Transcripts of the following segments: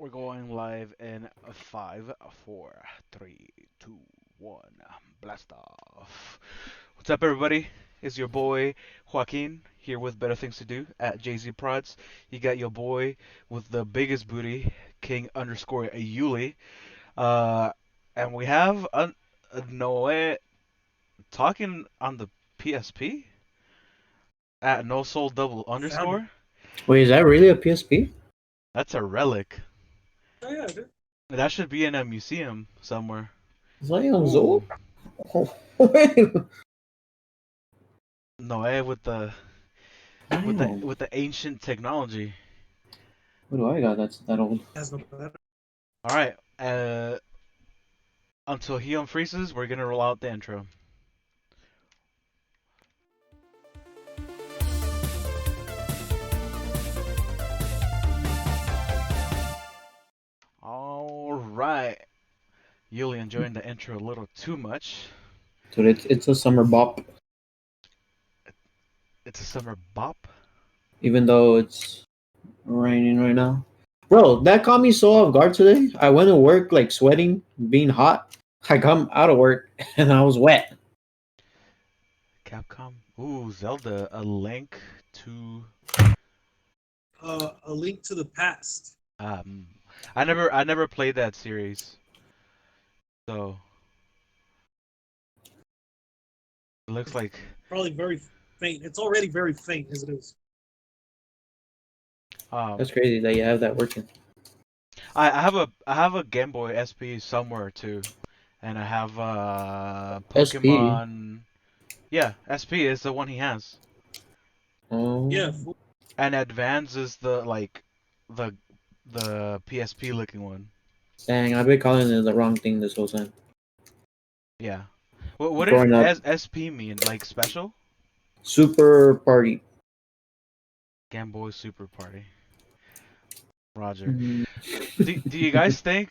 We're going live in a 5, 4, 3, 2, 1. Blast off. What's up, everybody? It's your boy Joaquin here with Better Things to Do at JZ Prods. You got your boy with the biggest booty, King underscore Yuli. Uh, and we have Noe talking on the PSP at no soul double I found it. underscore. Wait, is that really a PSP? That's a relic. Oh yeah, dude. That should be in a museum somewhere. Zion's Ooh, old? Wait. Noe with the Damn. with the ancient technology. What do I got that's that old? Has no better. All right. Until he unfreezes, we're gonna roll out the intro. All right. Yuli enjoying the intro a little too much. Dude, it's a summer bop. It's a summer bop. Even though it's raining right now. Bro, that caught me so off guard today. I went to work like sweating, being hot. I come out of work and I was wet. Capcom. Ooh, Zelda. A link to. A Link to the Past. Um, I never played that series, so it looks like. Probably very faint. It's already very faint as it is. That's crazy that you have that working. I have a Game Boy SP somewhere too, and I have SP. Pokemon. Yeah, SP is the one he has, Oh, Yeah, and Advance is the the PSP looking one. dang, I've been calling it the wrong thing this whole time. Yeah. What did Growing up, SP mean? Like special? super party. Game Boy Super Party. Roger. Mm, Do you guys think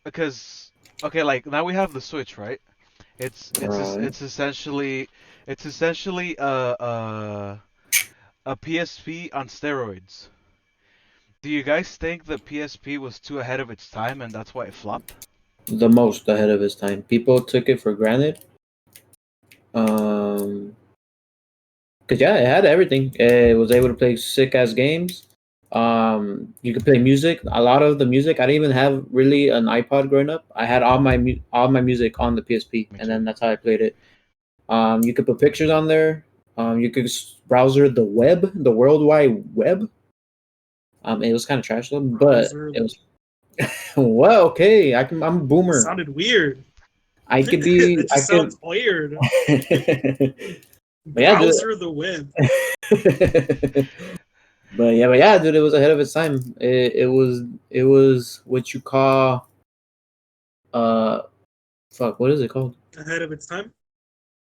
because okay, like now we have the Switch, right? right. It's essentially a PSP on steroids. Do you guys think the PSP was too ahead of its time and that's why it flopped? The most ahead of his time. People took it for granted. Um, cause yeah, it had everything. It was able to play sick ass games. You could play music. A lot of the music, I didn't even have really an iPod growing up. I had all my music on the PSP, Me and too. then that's how I played it. You could put pictures on there. You could browser the web, the World Wide Web. It was kind of trash though, but browser. it was well. Okay, I'm a It boomer. sounded weird. I could be. It I just could. sounds weird. But yeah, dude. Browser the web. But yeah, dude, it was ahead of its time. It was what you call uh fuck, what is it called? Ahead of its time.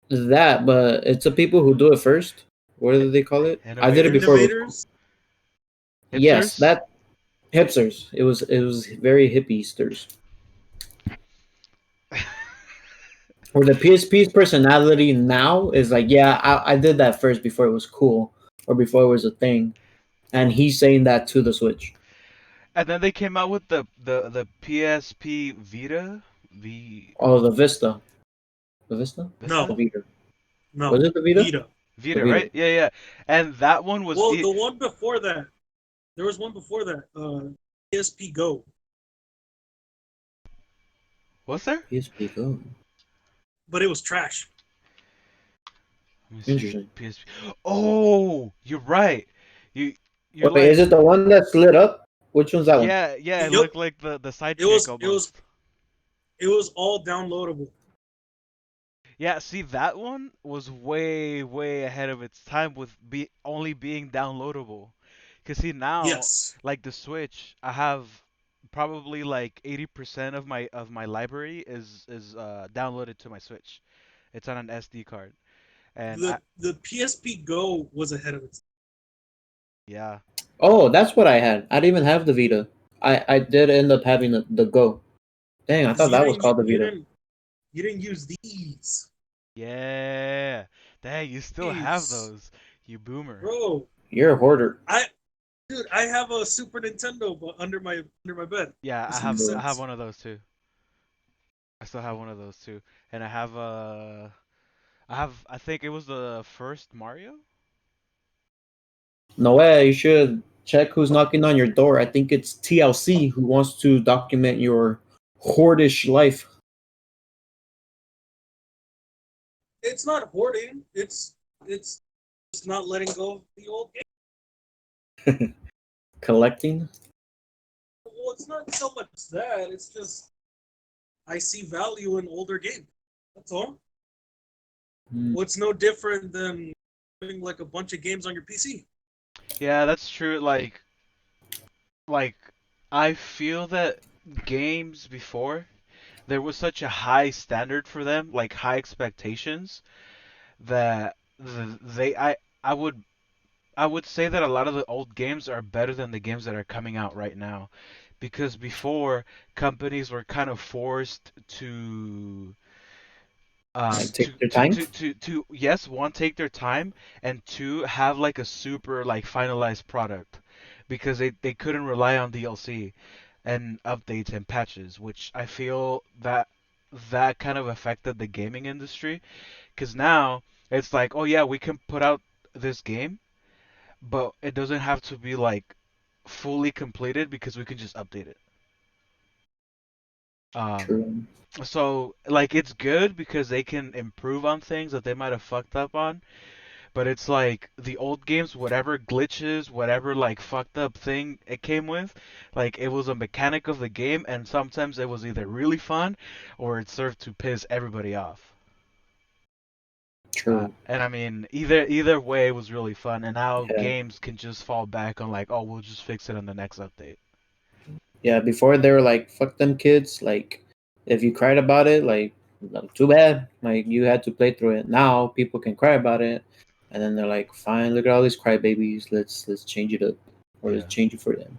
That, but it's the people who do it first. What do they call it? I did it Innovators? before it was cool. Innovators. Yes, Hipsters? that hipsters. It was very hippiesters. Where the PSP's personality now is like, yeah, I did that first before it was cool or before it was a thing, and he's saying that to the Switch. And then they came out with the PSP Vita, Oh, the Vista, the No, Vista, Vita. Was no. it the Vita? Vita. The Vita, Vita. right? Yeah, yeah. And that one was Well, the one before that. There was one before that. PSP Go. was there? PSP Go. But it was trash. Let me see. Interesting. PSP. Oh, you're right. You you're Wait, is like it the one that slid up? Which one's that one? yeah, yeah. It Yup. looked like the It sidekick was. It was. almost. It was all downloadable. Yeah, see that one was way ahead of its time with be only being downloadable. Cause see now, Yes. like the Switch, I have probably like 80% of my library is downloaded to my Switch. It's on an SD card. And The PSP Go was ahead of its. yeah. Oh, that's what I had. I didn't even have the Vita. I did end up having the Go. Dang, I Because thought that was called the Vita. you didn't use these. Yeah. Dang, you still have These. those. You boomer. Bro, You're a hoarder. I Dude, I have a Super Nintendo under my bed. Yeah, The I Super have Mm, I have Sense. one of those too. I still have one of those too, and I think it was the first Mario. No way. You should check who's knocking on your door. I think it's TLC who wants to document your hoardish life. It's not hoarding. It's just not letting go of the old game. Collecting. Well, it's not so much that. It's just I see value in older games. That's all. Mm, What's no different than having like a bunch of games on your PC? Yeah, that's true. Like I feel that games before there was such a high standard for them, like high expectations that they I would I would say that a lot of the old games are better than the games that are coming out right now. Because before, companies were kind of forced to like take their time. yes, one, take their time, and two, have like a super like finalized product, because they couldn't rely on DLC and updates and patches, which I feel that that kind of affected the gaming industry. Because now it's like, oh yeah, we can put out this game, but it doesn't have to be like fully completed because we can just update it. Um, True. so like it's good because they can improve on things that they might have fucked up on, but it's like the old games, whatever glitches, whatever like fucked up thing it came with, like it was a mechanic of the game, and sometimes it was either really fun or it served to piss everybody off. True. And I mean, either way was really fun, and now Yeah. games can just fall back on like, oh, we'll just fix it on the next update. Yeah. Before they were like, "Fuck them kids." Like, if you cried about it, like, no, too bad. Like, you had to play through it. Now people can cry about it, and then they're like, "Fine, look at all these crybabies. Let's change it up, or let's Yeah. change it for them."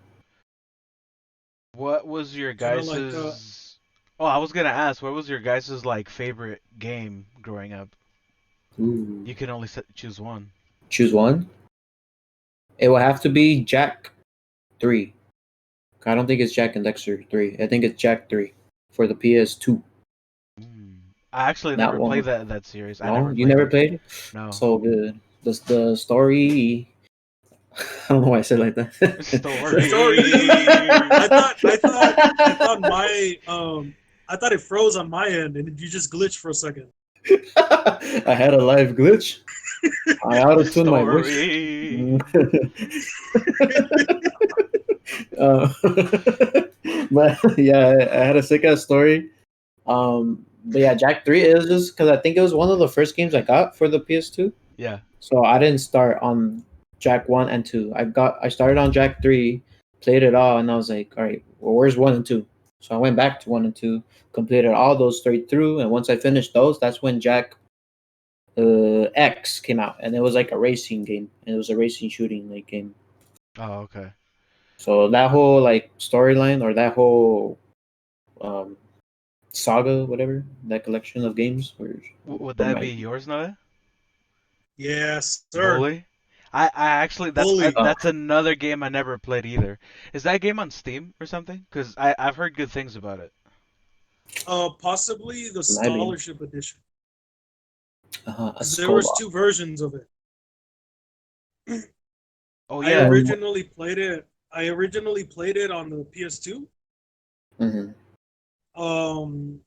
What was your Kind of like guys's? Oh, I was gonna ask, what was your guys's like favorite game growing up? Ooh. You can only choose one. Choose one. It will have to be Jack 3. I don't think it's Jack and Dexter 3. I think it's Jack 3 for the PS2. Mm. I actually That never played one. that series. I No, never you played never it. played it? No. So good. The story. I don't know why I said it like that. the story. I Story. thought I thought my I thought it froze on my end and you just glitched for a second. I had a live glitch. I auto tuned my voice. Story. uh, but yeah, I had a sick ass story. But yeah, Jack 3 is just because I think it was one of the first games I got for the PS2. Yeah. So I didn't start on Jack 1 and 2. I started on Jack 3, played it all, and I was like, all right, well, where's 1 and 2? So I went back to 1 and 2, completed all those straight through, and once I finished those, that's when Jack X came out, and it was like a racing game, and it was a racing shooting like game. Oh, okay. So that whole like storyline or that whole um, saga, whatever that collection of games, Would were that be my yours, Noah? Yes, sir. Bully? I actually Bully. uh, that's another game I never played either. Is that game on Steam or something? Because I've heard good things about it. Possibly the might be scholarship edition a because there was skull. two versions of it. Oh I yeah. originally played it. I originally played it on the PS2. Mm-hmm. Um,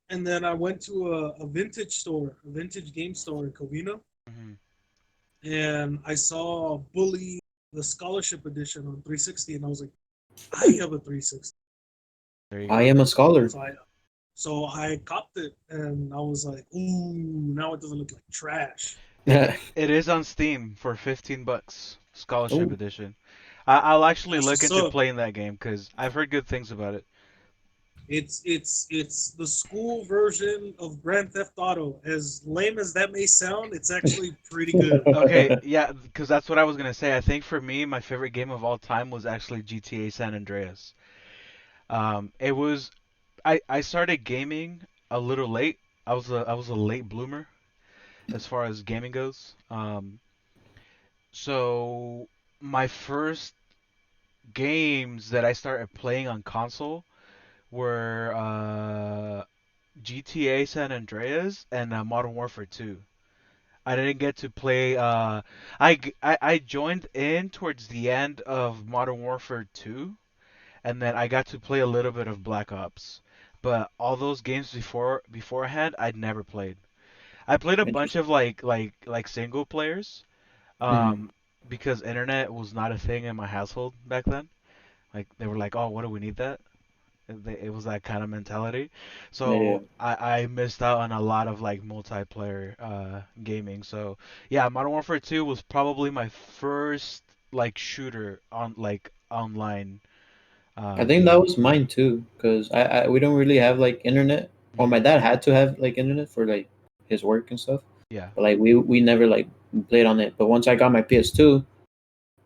and then I went to a vintage store, a vintage game store in Covina, Mhm. and I saw Bully the scholarship edition on 360, and I was like, I have a 360. There you I go. am a scholar. So I copped it, and I was like, ooh, now it doesn't look like trash. It is on Steam for 15 bucks. Scholarship Oh, edition. I'll actually That's look what's into up. playing that game because I've heard good things about it. It's the school version of Grand Theft Auto. As lame as that may sound, it's actually pretty good. Okay, yeah, because that's what I was gonna say. I think for me, my favorite game of all time was actually GTA San Andreas. It was I started gaming a little late. I was a late bloomer as far as gaming goes. So my first games that I started playing on console were GTA San Andreas and Modern Warfare 2. I didn't get to play. I joined in towards the end of Modern Warfare 2, and then I got to play a little bit of Black Ops. But all those games beforehand, I'd never played. I played a bunch of Interesting. like single players, Hmm. um, because internet was not a thing in my household back then. Like they were like, "Oh, what do we need that?" It was that kind of mentality. Yeah. So I missed out on a lot of like multiplayer gaming. So yeah, Modern Warfare 2 was probably my first like shooter on like online I think that game. was mine too, because I we don't really have like internet. Well, Hmm. my dad had to have like internet for like his work and stuff. Yeah. But like we never like played on it. But once I got my PS2,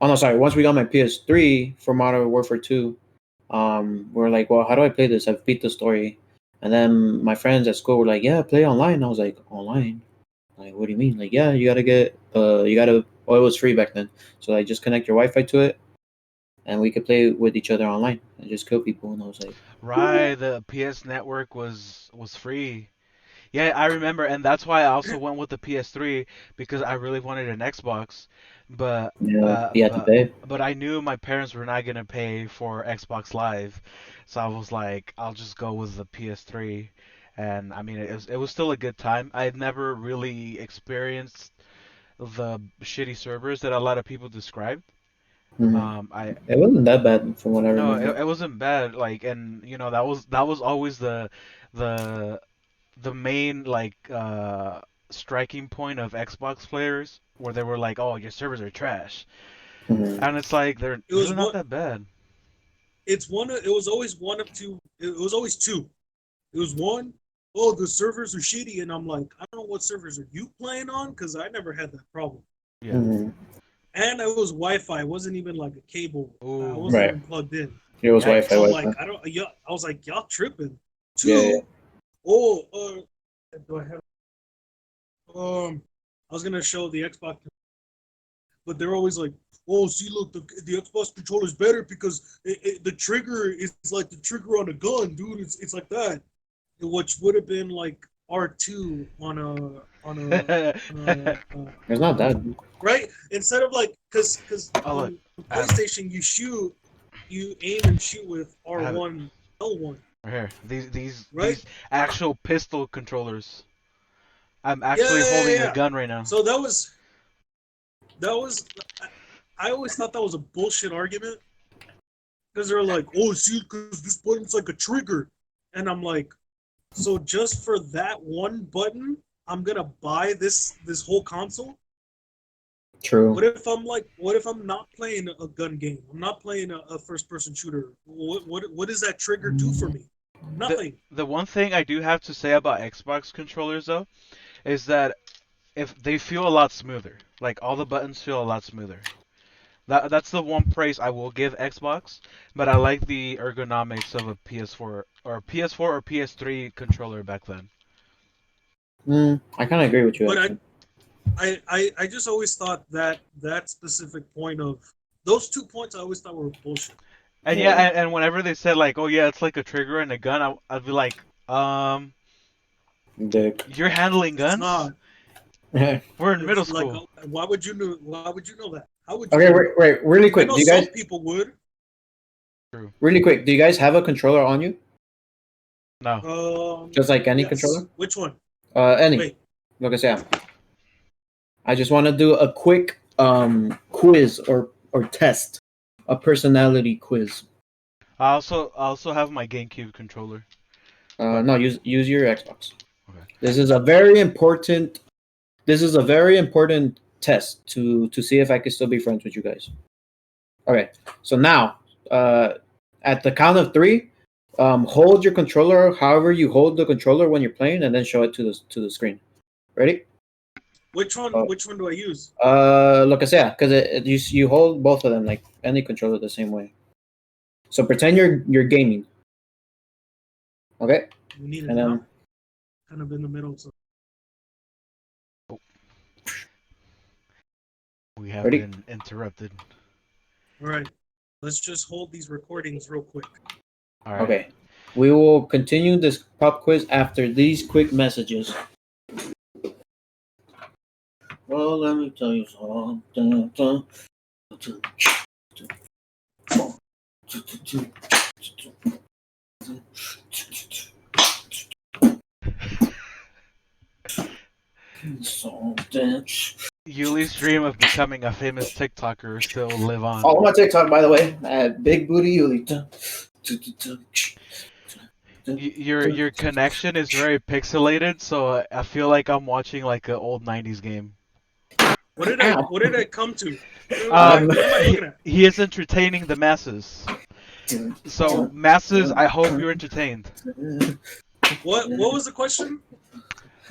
oh no, sorry, once we got my PS3 for Modern Warfare 2, we're like, well, how do I play this? I've beat the story. And then my friends at school were like, yeah, play online. I was like, online? Like, what do you mean? Like, yeah, you gotta, oh, it was free back then. So like, just connect your Wi-Fi to it, and we could play with each other online and just kill people. And I was like, Right, the PS Network was free. Yeah, I remember, and that's why I also went with the PS3 because I really wanted an Xbox, but yeah, uh, you had to but pay. but I knew my parents were not gonna pay for Xbox Live, so I was like, I'll just go with the PS3, and I mean, it was still a good time. I had never really experienced the shitty servers that a lot of people described. Hmm. I It wasn't that bad from what I No, remember. it wasn't bad. Like, and that was always the the main like striking point of Xbox players where they were like, "Oh, your servers are trash," Hmm. and it's like they're It was really not one. that bad. It's one. It was always one of two. It was always two. It was one. Oh, the servers are shitty, and I'm like, I don't know what servers are you playing on because I never had that problem. Yeah. Hmm. And it was Wi-Fi. It wasn't even like a cable. I Ooh, wasn't Right. even plugged in. It was Wi-Fi. yikes. So I'm like, Wi-Fi. I don't. Yeah, I was like, y'all tripping. Yeah, yeah. Two. Oh, do I have? I was gonna show the Xbox, but they're always like, oh, see, look, the Xbox controller is better because the trigger is like the trigger on a gun, dude. It's like that, which would have been like R2 It's not on a that. right instead of like because Oh look, on I have it. PlayStation you aim and shoot with I have it R1 L1, right here. right? These actual pistol controllers. I'm Yeah, actually yeah, yeah, holding a yeah. gun right now. So that was I always thought that was a bullshit argument because they're like, oh, see, because this button's like a trigger, and I'm like, so just for that one button, I'm gonna buy this whole console. True. What if I'm not playing a gun game? I'm not playing a first person shooter. What does that trigger do for me? The Nothing. the one thing I do have to say about Xbox controllers though is that if they feel a lot smoother. Like all the buttons feel a lot smoother. That's the one praise I will give Xbox, but I like the ergonomics of a PS4 or PS3 controller back then. I kind of agree with you But actually. I just always thought that that specific point of those 2 points I always thought were bullshit. And yeah, Yeah. and whenever they said like, "Oh yeah, it's like a trigger and a gun," I'd be like, Dick. you're handling It's guns? not. Okay, We're in middle It's like school." why would you know? Why would you know that? How would you know wait, that? wait, really I quick. know Do you guys some people would. True. really quick? Do you guys have a controller on you? No. Just like any Yes. controller? Which one? Any. Wait. Like I said, I just want to do a quick quiz or test, a personality quiz. I also have my GameCube controller, but No, use your Xbox. okay. This is a very important. This is a very important test to see if I can still be friends with you guys. Okay, so now, uh, at the count of three, hold your controller however you hold the controller when you're playing, and then show it to the screen. Ready? Which one? Uh, Which one do I use? Lo que sea, because you hold both of them like any controller the same way. So pretend you're gaming. Okay, We need it and then now. Kind of in the middle. So Oh, we have ready? been interrupted. all right. Let's just hold these recordings real quick. All right. Okay. We will continue this pop quiz after these quick messages. Well, let me tell you something. Something. Yuli's dream of becoming a famous TikToker still live on. Follow my TikTok, by the way, at Big Booty Yuli. Your connection is very pixelated, so I feel like I'm watching like an old '90s game. What did I come to? Um, What am I looking at? He is entertaining the masses. So masses, I hope you're entertained. What was the question?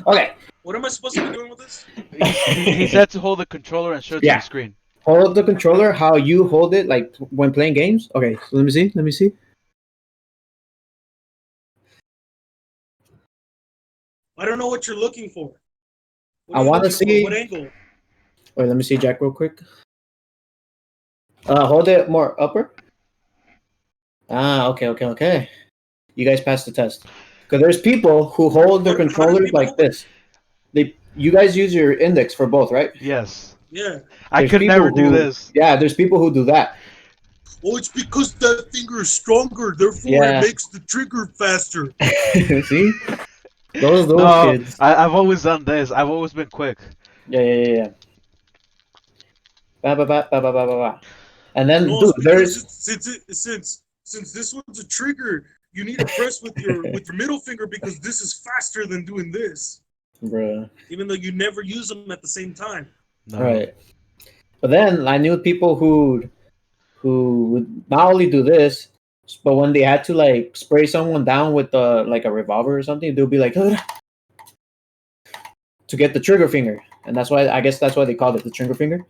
Okay, What am I supposed to be doing with this? He said to hold the controller and show it to Yeah. the screen. hold the controller how you hold it, like when playing games. Okay, so let me see. Let me see. I don't know what you're looking for. What I are you want to looking for? see. What angle? Wait, let me see Jack real quick. Hold it more upper. Ah, okay. You guys passed the test. Because there's people who hold their How do controllers people like hold it? this. You guys use your index for both, right? Yes. Yeah. I There's could people never do who- this. Yeah, there's people who do that. Oh, it's because that finger is stronger, therefore Yeah. it makes the trigger faster. See, those No, kids. I've always done this. I've always been quick. Yeah. Ba, ba, ba, ba, ba, ba, ba, ba. And then, No, dude, it's there's because since this one's a trigger, you need to press with your middle finger because this is faster than doing this. bruh. Even though you never use them at the same time. No. Right. But then I knew people who would not only do this, but when they had to like spray someone down with like a revolver or something, they'll be like "Ugh," to get the trigger finger, and that's why I guess that's why they called it the trigger finger,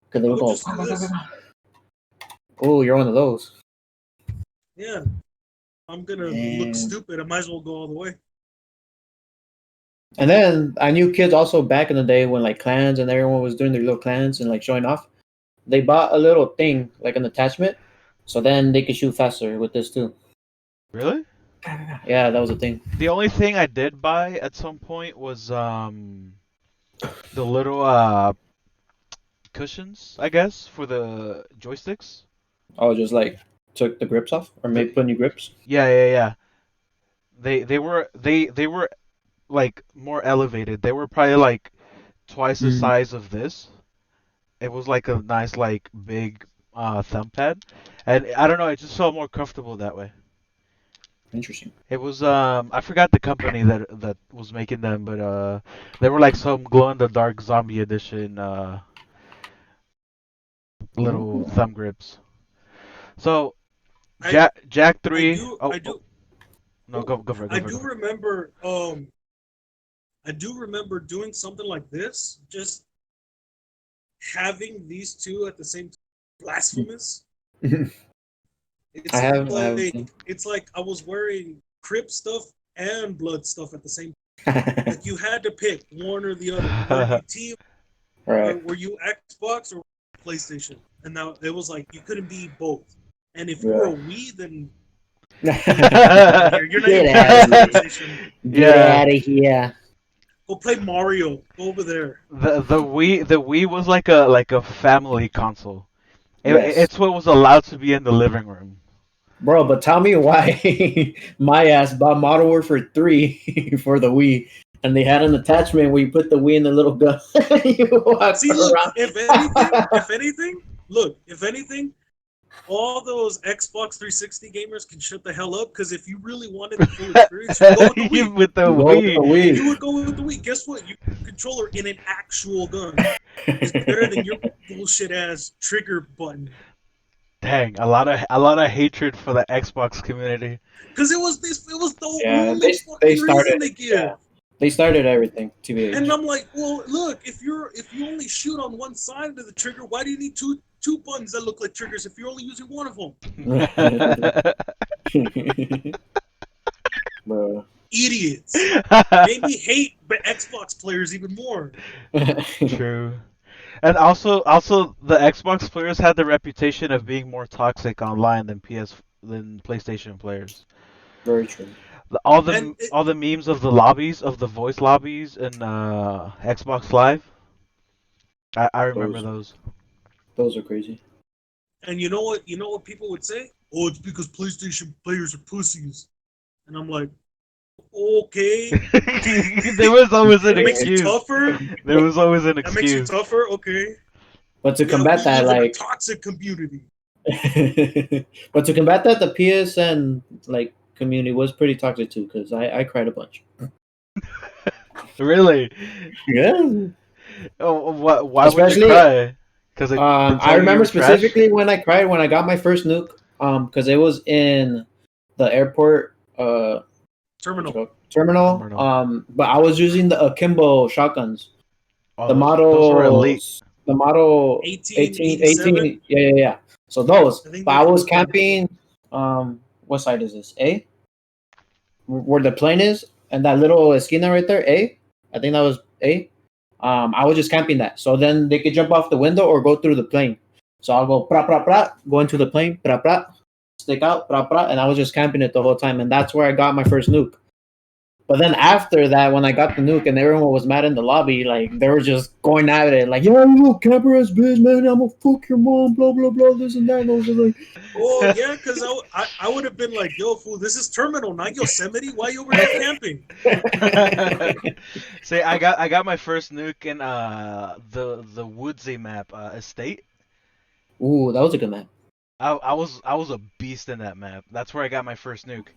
because they I would would go. just do this. Oh, you're one of those. Yeah. I'm gonna Man. look stupid. I might as well go all the way. And then I knew kids also back in the day when like clans and everyone was doing their little clans and like showing off. They bought a little thing like an attachment, so then they could shoot faster with this too. Really? Yeah, that was a thing. The only thing I did buy at some point was the little cushions, I guess, for the joysticks. Oh, just like took the grips off or maybe put new grips. Yeah. They were like more elevated. They were probably like twice the Mm, size of this. It was like a nice like big thumb pad, and I don't know, it just felt more comfortable that way. interesting. It was I forgot the company that was making them, but they were like some glow in the dark zombie edition little Oh. thumb grips. So I Jack I 3. do Oh, I do no, go for it, I go for it, do go for it. remember I do remember doing something like this, just having these two at the same time. Blasphemous. I have. It's like I was wearing Crip stuff and blood stuff at the same time. Like you had to pick one or the other. Were you team or Right. were you Xbox or PlayStation? And now it was like you couldn't be both. And if you were a Wii, then you're not Get even out playing of here. PlayStation. Get Yeah. out of here. Go play Mario. Go over there. The Wii was like a family console. Yes. It's what was allowed to be in the living room. Bro, but tell me why my ass bought Modern Warfare 3 for the Wii, and they had an attachment where you put the Wii in the little gun. You walk See, look, around. if anything, all those Xbox 360 gamers can shut the hell up because if you really wanted the full experience, you go with the Wii. With the You go with the Wii. You Wii. would go with the Wii. Guess what? Your controller in an actual gun is better than your bullshit ass trigger button. Dang, a lot of hatred for the Xbox community. Because it was the Yeah, only fucking reason they give. Yeah, they started everything. TBH. And I'm like, well, look, if you only shoot on one side of the trigger, why do you need two buttons that look like triggers if you're only using one of them? Bro. Idiots. Made me hate Xbox players even more. True. And also the Xbox players had the reputation of being more toxic online than PlayStation players. Very true. All And the all the memes of the lobbies of the voice lobbies in Xbox Live. I remember Those those. those are crazy. you know what? You know what people would say? Oh, it's because PlayStation players are pussies. And I'm like, okay, There was always an that makes you excuse. tougher. There was always an That makes you excuse. tougher. Okay. But to Yeah, combat we that, live in a like, toxic community. but to combat that, the PSN like community was pretty toxic too, because I cried a bunch. Really? Yeah, Oh, what? Why would you especially cry? Because they I told you remember were trash. specifically when I cried when I got my first nuke. Because it was in the airport. What you Terminal. call it? Terminal. Terminal. But I was using the akimbo shotguns. Oh, The those were elite. models. The model 1887. 18. Yeah, yeah, yeah. So those. I think But those I are was the ones. camping. What side is this? A, where the plane is, and that little esquina right there. A. I think that was A. I was just camping that. So then they could jump off the window or go through the plane. So I'll go pra pra pra, go into the plane, pra pra, stick out, pra pra, and I was just camping it the whole time. And that's where I got my first nuke. But then after that, when I got the nuke and everyone was mad in the lobby, like they were just going at it, like, "Yo, you little camper ass bitch, man! I'm gonna fuck your mom, blah blah blah, this and that." And I was just like, Oh yeah, because I would have been like, yo, fool, this is Terminal, not Yosemite. Why you over here camping? See, I got my first nuke in the woodsy map estate. "Ooh, that was a good map." I was a beast in that map. That's where I got my first nuke.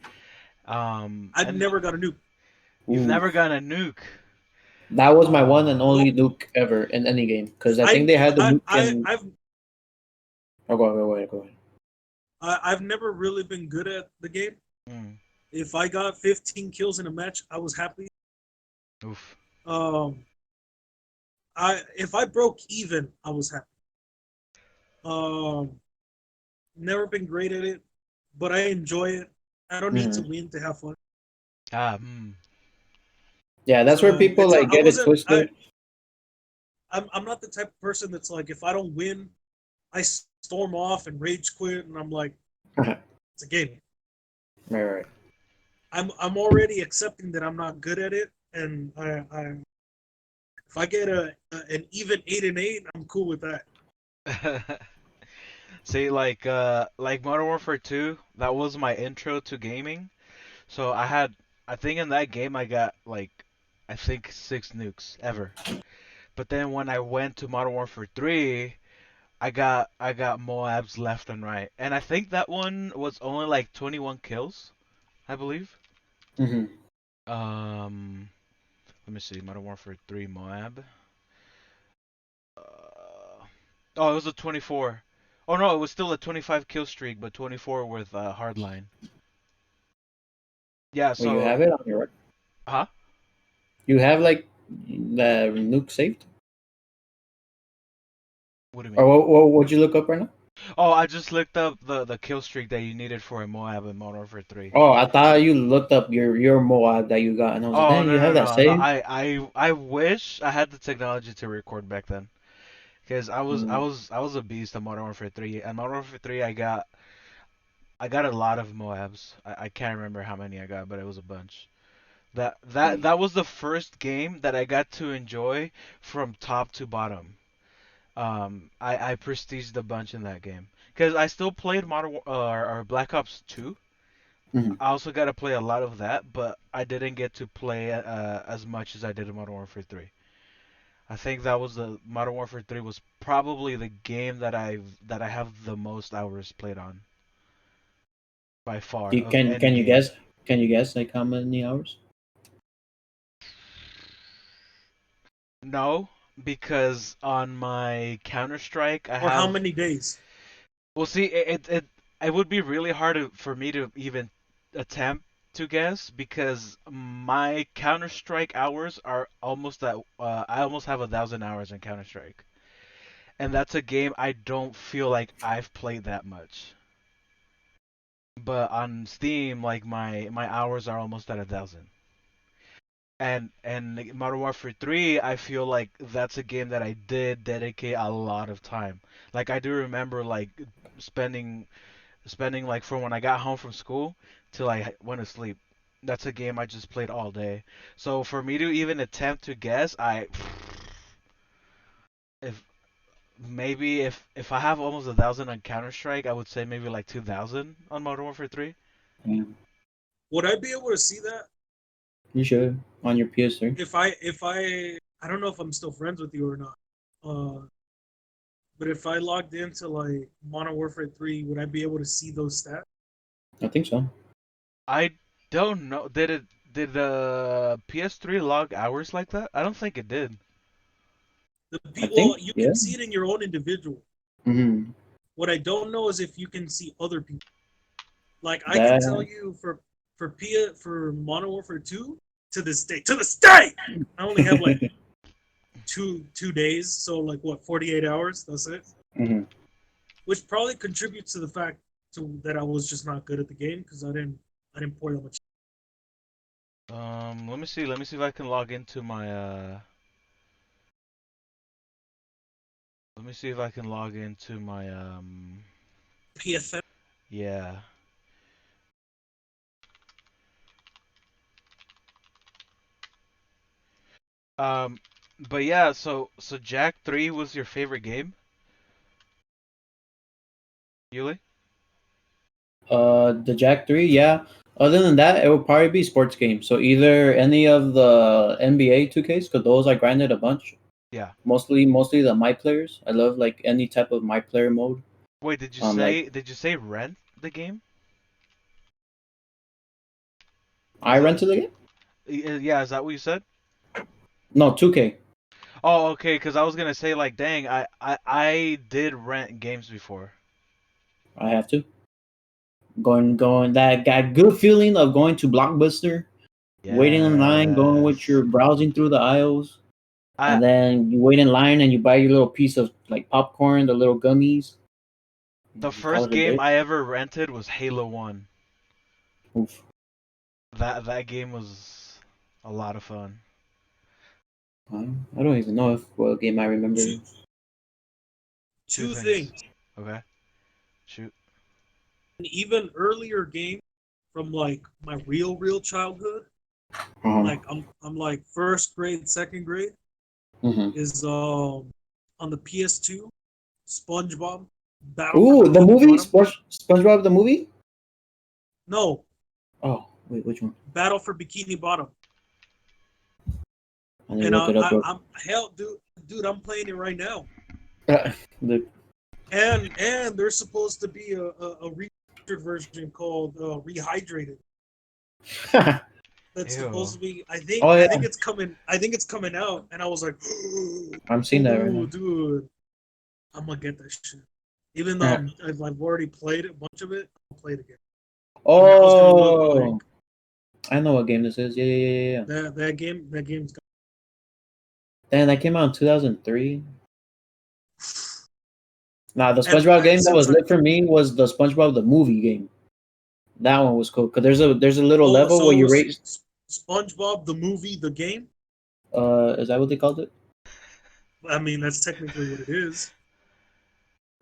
I've And never got a nuke. you've Ooh, never gotten a nuke. that was my one and Oh, only Nope. nuke ever in any game because I think I they had the I nuke I in. I've Oh, go ahead, go ahead. I've never really been good at the game. mm, If I got 15 kills in a match, I was happy. oof. Um, I if I broke even, I was happy. Um, never been great at it, but I enjoy it. I don't need to Mhm. win to have fun. Yeah, that's where So people it's like I get it wasn't twisted. I'm not the type of person that's like if I don't win, I storm off and rage quit, and I'm like Right, it's a game. right. I'm already accepting that I'm not good at it, and I if I get an even 8-8, I'm cool with that. See, like Modern Warfare 2, that was my intro to gaming. So I think in that game I got I think 6 nukes ever. But then when I went to Modern Warfare 3, I got Moabs left and right, and I think that one was only like 21 kills, I believe. Hmm. Um, Let me see, Modern Warfare 3 Moab. Uh, oh, it was a 24. Oh no, it was still a 25 kill streak, but 24 with hardline. Yeah, Well, you so have it on your. huh? You have like the nuke saved, What do you or mean? what would you look up right now? Oh, I just looked up the kill streak that you needed for a Moab in Modern Warfare 3. Oh, I thought you looked up your Moab that you got, and I was like, Oh dang, no you have no that no no! saved. I wish I had the technology to record back then, because I was I Mm, was I was a beast at Modern Warfare 3. And Modern Warfare 3, I got a lot of Moabs. I can't remember how many I got, but it was a bunch. That that mm. that was the first game that I got to enjoy from top to bottom. I prestiged a bunch in that game because I still played or Black Ops 2. Mhm. I also got to play a lot of that, but I didn't get to play as much as I did in Modern Warfare 3. I think that was the Modern Warfare 3 was probably the game that I have the most hours played on by far of any Can you game. guess? Can you guess like how many hours? No, because on my Counter Strike I Or how have. many days? Well, see, it would be really hard for me to even attempt to guess because my Counter Strike hours are almost at. I almost have 1,000 hours in Counter Strike, and that's a game I don't feel like I've played that much. But on Steam, like my hours are almost at 1,000. And Modern Warfare 3, I feel like that's a game that I did dedicate a lot of time. Like I do remember like spending spending like from when I got home from school till I went to sleep. That's a game I just played all day. So for me to even attempt to guess, I if maybe if I have almost 1,000 on Counter Strike, I would say maybe like 2,000 on Modern Warfare 3. Yeah, Would I be able to see that you should on your PS3. if I don't know if I'm still friends with you or not. But if I logged into like Modern Warfare 3, would I be able to see those stats? I think so. I don't know. Did the PS3 log hours like that? I don't think it did. I Well, think you yeah. can see it in your own individual. Hmm. What I don't know is if you can see other people. Like I can tell That you for Modern Warfare 2 to this day, I only have like two days, so like what 48 hours. That's it. mhm. Which probably contributes to the fact that I was just not good at the game because I didn't pour that much. Let me see. Let me see if I can log into my let me see if I can log into my PFM. yeah. Um but yeah, so Jack 3 was your favorite game, Yuli? The Jack 3, yeah. Other than that, it would probably be sports games. So either any of the NBA 2Ks, because those I grinded a bunch. Yeah. Mostly the my players. I love like any type of my player mode. Wait, Like did you say rent the game? I Is that rented the game. yeah, is that what you said? No, 2K. Oh, okay, cuz I was going to say like dang, I did rent games before. I have to going that good feeling of going to Blockbuster, waiting in line, going with Yes. your browsing through the aisles, I and then you wait in line and you buy your little piece of like popcorn, the little gummies. The You call first it a game day. I ever rented was Halo 1. Oof. That game was a lot of fun. I don't even know if what game I remember. Two Two two things. things. Okay. Shoot. An even earlier game from like my real childhood. Uh-huh. Like I'm like first grade, second grade Hmm. is on the PS2, SpongeBob Battle for Ooh, the Bikini movie Bottom. SpongeBob the movie. No, Oh wait, which one? Battle for Bikini Bottom. I need to And look it up. I'm hell, dude, I'm playing it right now. The And there's supposed to be a remastered version called Rehydrated. That's Ew. supposed to be. oh I yeah, think it's coming. I think it's coming out, and I was like, I'm seeing that right "Oh, now. dude, I'm gonna get that shit." Even though I've already played a bunch of it, I'll play it again. And now it's gonna look Oh, like I know what game this is. Yeah, yeah, yeah, yeah. that game. That game's got And that came out in 2003. Nah, the and SpongeBob game that since was I lit for me was the SpongeBob the movie game. That one was cool because there's a little oh, level where so it you was raise. SpongeBob the movie, the game. Is that what they called it? I mean, that's technically what it is.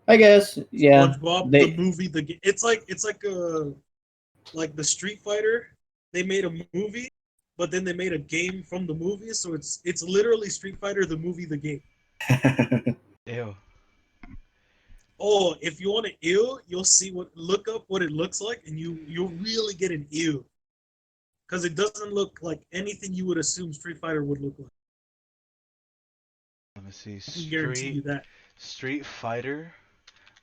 I guess. Yeah. SpongeBob the They. movie, the game. It's like the Street Fighter. They made a movie, but then they made a game from the movie. So it's literally Street Fighter the movie, the game. Ew. Oh, if you want an ew, you'll see what look up what it looks like, and you'll really get an ew because it doesn't look like anything you would assume Street Fighter would look like. Let me see. I can guarantee you that. Street Fighter,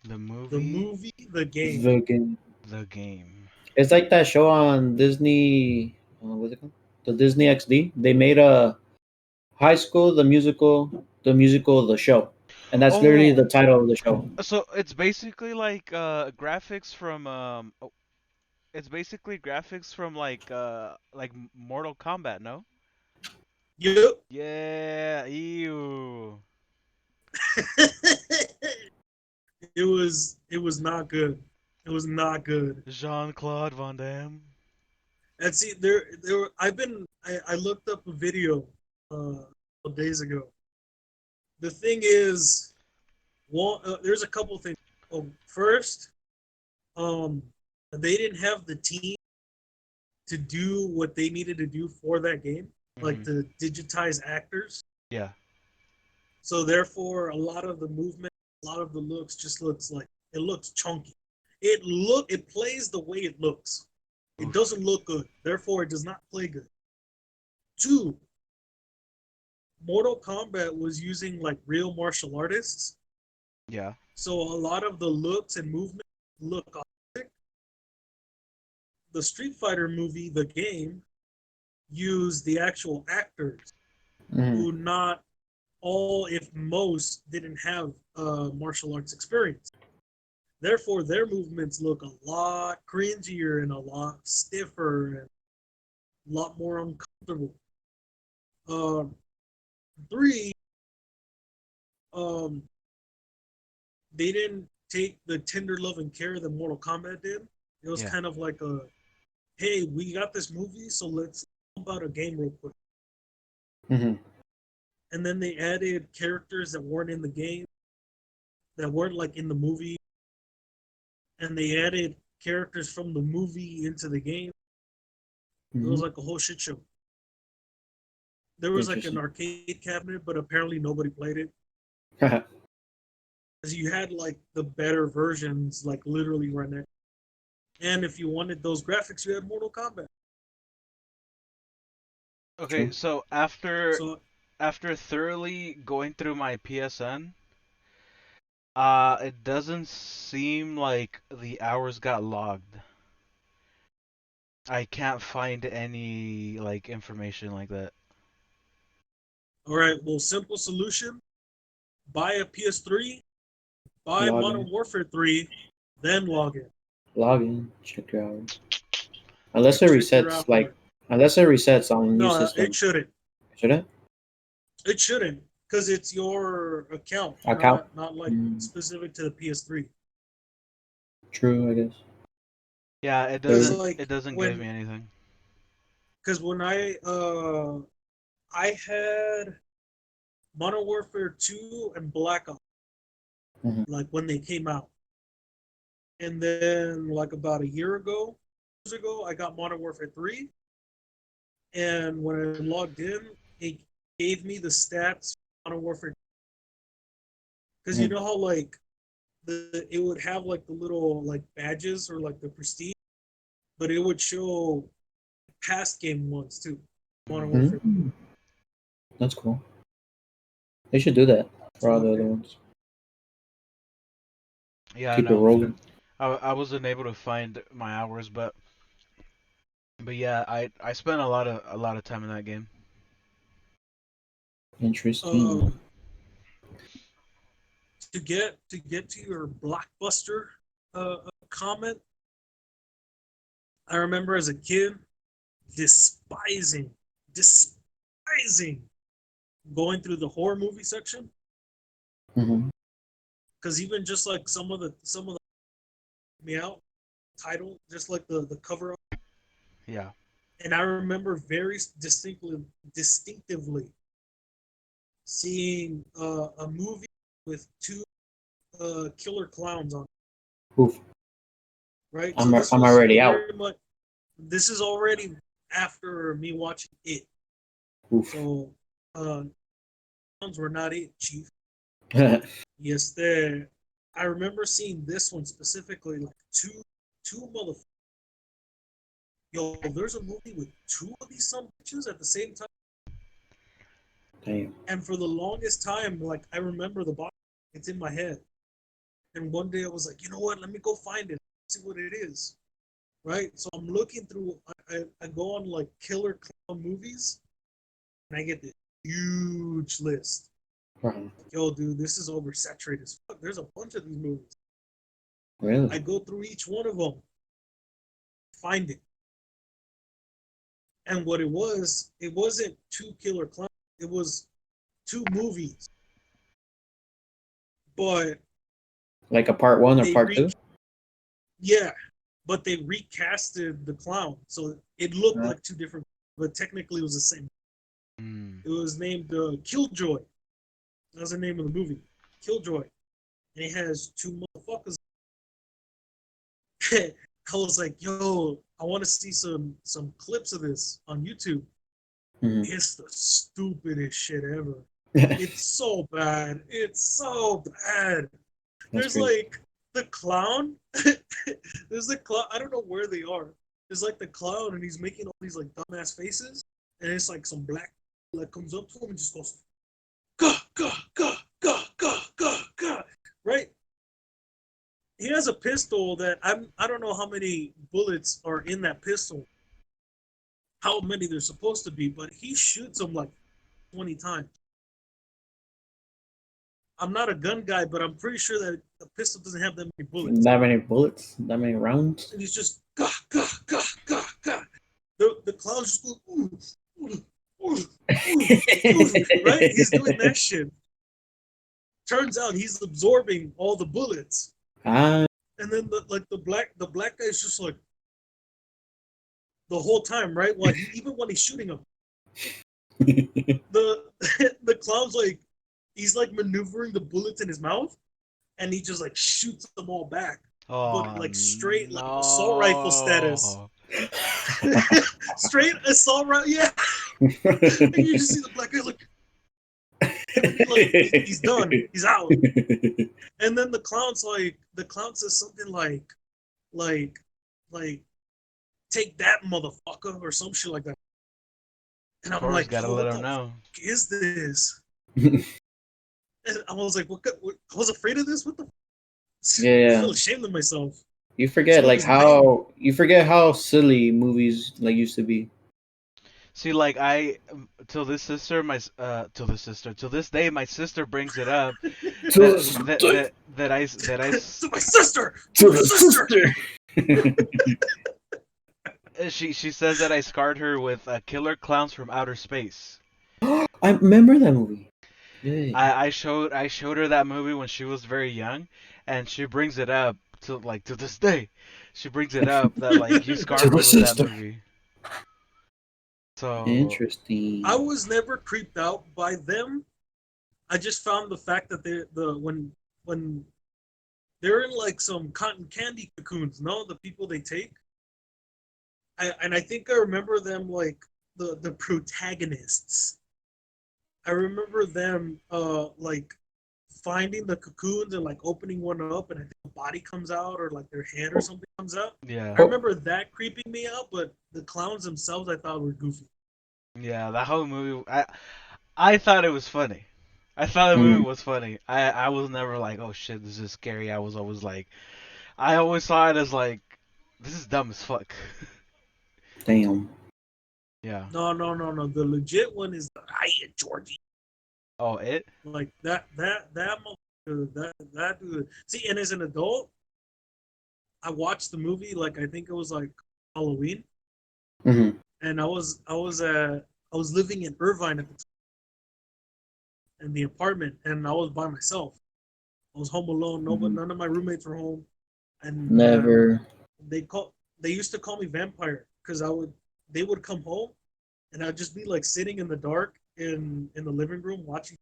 the The movie, movie, the game. the game. the game. It's like that show on Disney. What's it called? The Disney XD. They made a High School, the musical, the show, and that's literally Oh, the title of the show. so it's basically like graphics from it's basically graphics from like Mortal Kombat, no? Yep. Yeah, ew. It was not good. It was not good. Jean-Claude Van Damme. And see, I've been I looked up a video a couple days ago. The thing is, there's a couple things. First, um, they didn't have the team to do what they needed to do for that game, like Hmm. to digitize actors. Yeah. So therefore, a lot of the movement, a lot of the looks just looks like it looks chunky. It plays the way it looks. It Oof. doesn't look good. Therefore, it does not play good. Two, Mortal Kombat was using like real martial artists, Yeah. so a lot of the looks and movement look authentic. The Street Fighter movie, the game, used the actual actors Mhm. who not all, if most, didn't have martial arts experience. Therefore, their movements look a lot cringier and a lot stiffer and a lot more uncomfortable. Um, Three, um, they didn't take the tender love and care that Mortal Kombat did. It was Yeah. kind of like a, hey, we got this movie, so let's pump out a game real quick. Mhm. And then they added characters that weren't in the game, that weren't like in the movie, and they added characters from the movie into the game. It was Mhm. like a whole shit show. There was like an Interesting. arcade cabinet, but apparently nobody played it. Because you had like the better versions, like literally right next. And if you wanted those graphics, you had Mortal Kombat. Okay, True. so So, after thoroughly going through my PSN, it doesn't seem like the hours got logged. I can't find any like information like that. all right, well, simple solution: buy a PS3, buy Login. Modern Warfare 3, then log in. Login. Check your hours. Unless it Check your resets, hours. on new No, it system. shouldn't. Should it? It shouldn't, because it's your account, Account. not like Mm, specific to the PS3. true, I guess. Yeah, Because There. like it doesn't give me anything. when I had Modern Warfare 2 and Black Ops Mhm. like when they came out, and then like about a year ago, I got Modern Warfare 3, and when I logged in, it gave me the stats for Modern Warfare, because you Mhm. know how like it would have like the little like badges or like the prestige, but it would show past game ones too. Modern Warfare. Mhm. That's cool. They should do that for all So the other ones. Yeah, I Keep it know. rolling. I wasn't able to find my hours, but yeah, I spent a lot of time in that game. Interesting. um, to get to your blockbuster comment, I remember as a kid despising despising going through the horror movie section, Hmm. because even just like some of the me out title, just like the cover, Yeah. and I remember very distinctively seeing a movie with two killer clowns on it, Oof. right? So this I'm was already out. very much, this is already after me watching it. Oof. So clowns were not it, Chief. Yes, there. I remember seeing this one specifically, like two motherfuckers. Yo, there's a movie with two of these some bitches at the same time. Damn. And for the longest time, like I remember the box, it's in my head. And one day I was like, you know what? Let me go find it, see what it is. Right? So I'm looking through. I go on like killer clown movies, and I get this huge list. Right. Like, yo, dude, this is oversaturated as fuck. There's a bunch of these movies. I Really? go through each one of them, find it. And what it wasn't two killer clowns. It was two movies, but Like a part one or they part re two? yeah, but they recasted the clown, so it looked Uh, like two different. but technically it was the same. Mm. It was named Killjoy. That's the name of the movie, Killjoy, and it has two motherfuckers. I was like, yo, I want to see some clips of this on YouTube. Mhm. It's the stupidest shit ever. It's so bad. It's so bad. That's There's crazy. like the clown. There's the clown. I don't know where they are. There's like the clown, and he's making all these like dumbass faces, and it's like some black that comes up to him and just goes, "Gah gah gah gah gah gah gah," right? He has a pistol that I don't know how many bullets are in that pistol, how many there's supposed to be, but he shoots them like 20 times. I'm not a gun guy, but I'm pretty sure that a pistol doesn't have that many bullets. That many bullets, that many rounds. And he's just gah gah gah gah gah. The clown's just going ooh, ooh, ooh, ooh, ooh, right? He's doing that shit. Turns out he's absorbing all the bullets. Ah. And then the black guy's just like the whole time, right? While even when he's shooting him, the the clown's like he's like maneuvering the bullets in his mouth, and he just like shoots them all back, but Oh like straight like assault rifle status, no. straight assault rifle, yeah. And you just see the black guy like, and then he's done, he's out, and then the clown says something like like take that motherfucker or some shit like that, and Of I'm course, like, gotta yo, let what him the fuck know. is this? And I was like, what I was afraid of this. What the? I Yeah, feel ashamed of myself. you This forget like movie's lame. how silly movies like used to be. See, like till this sister, till this day, my sister brings it up To the To my sister. To to my the sister. sister. she says that I scarred her with Killer Clowns from Outer Space. I remember that movie. Yeah. I showed her that movie when she was very young, and she brings it up to this day. She brings it up that like you To scarred the me with that sister. movie. So I Interesting. was never creeped out by them. I just found the fact that when they're in like some cotton candy cocoons, no, the people they take. And I think I remember them like the protagonists. I remember them like finding the cocoons and like opening one up, and I think a body comes out or like their head or something comes out. yeah, I remember that creeping me out, but the clowns themselves I thought were goofy. yeah, that whole movie. I thought it was funny. I thought the movie Mm, was funny. I was never like, oh shit, this is scary. I was always like, I always saw it as like, this is dumb as fuck. damn. Yeah. No, no, no, no. The legit one is the Hiya Georgie. Oh, it? Like that. See, and as an adult, I watched the movie like I think it was like Halloween, Hmm. and I was living in Irvine at the time in the apartment, and I was by myself. I was home alone. Hmm. None of my roommates were home, and Never. they call they used to call me vampire because I would they would come home and I'd just be like sitting in the dark in the living room watching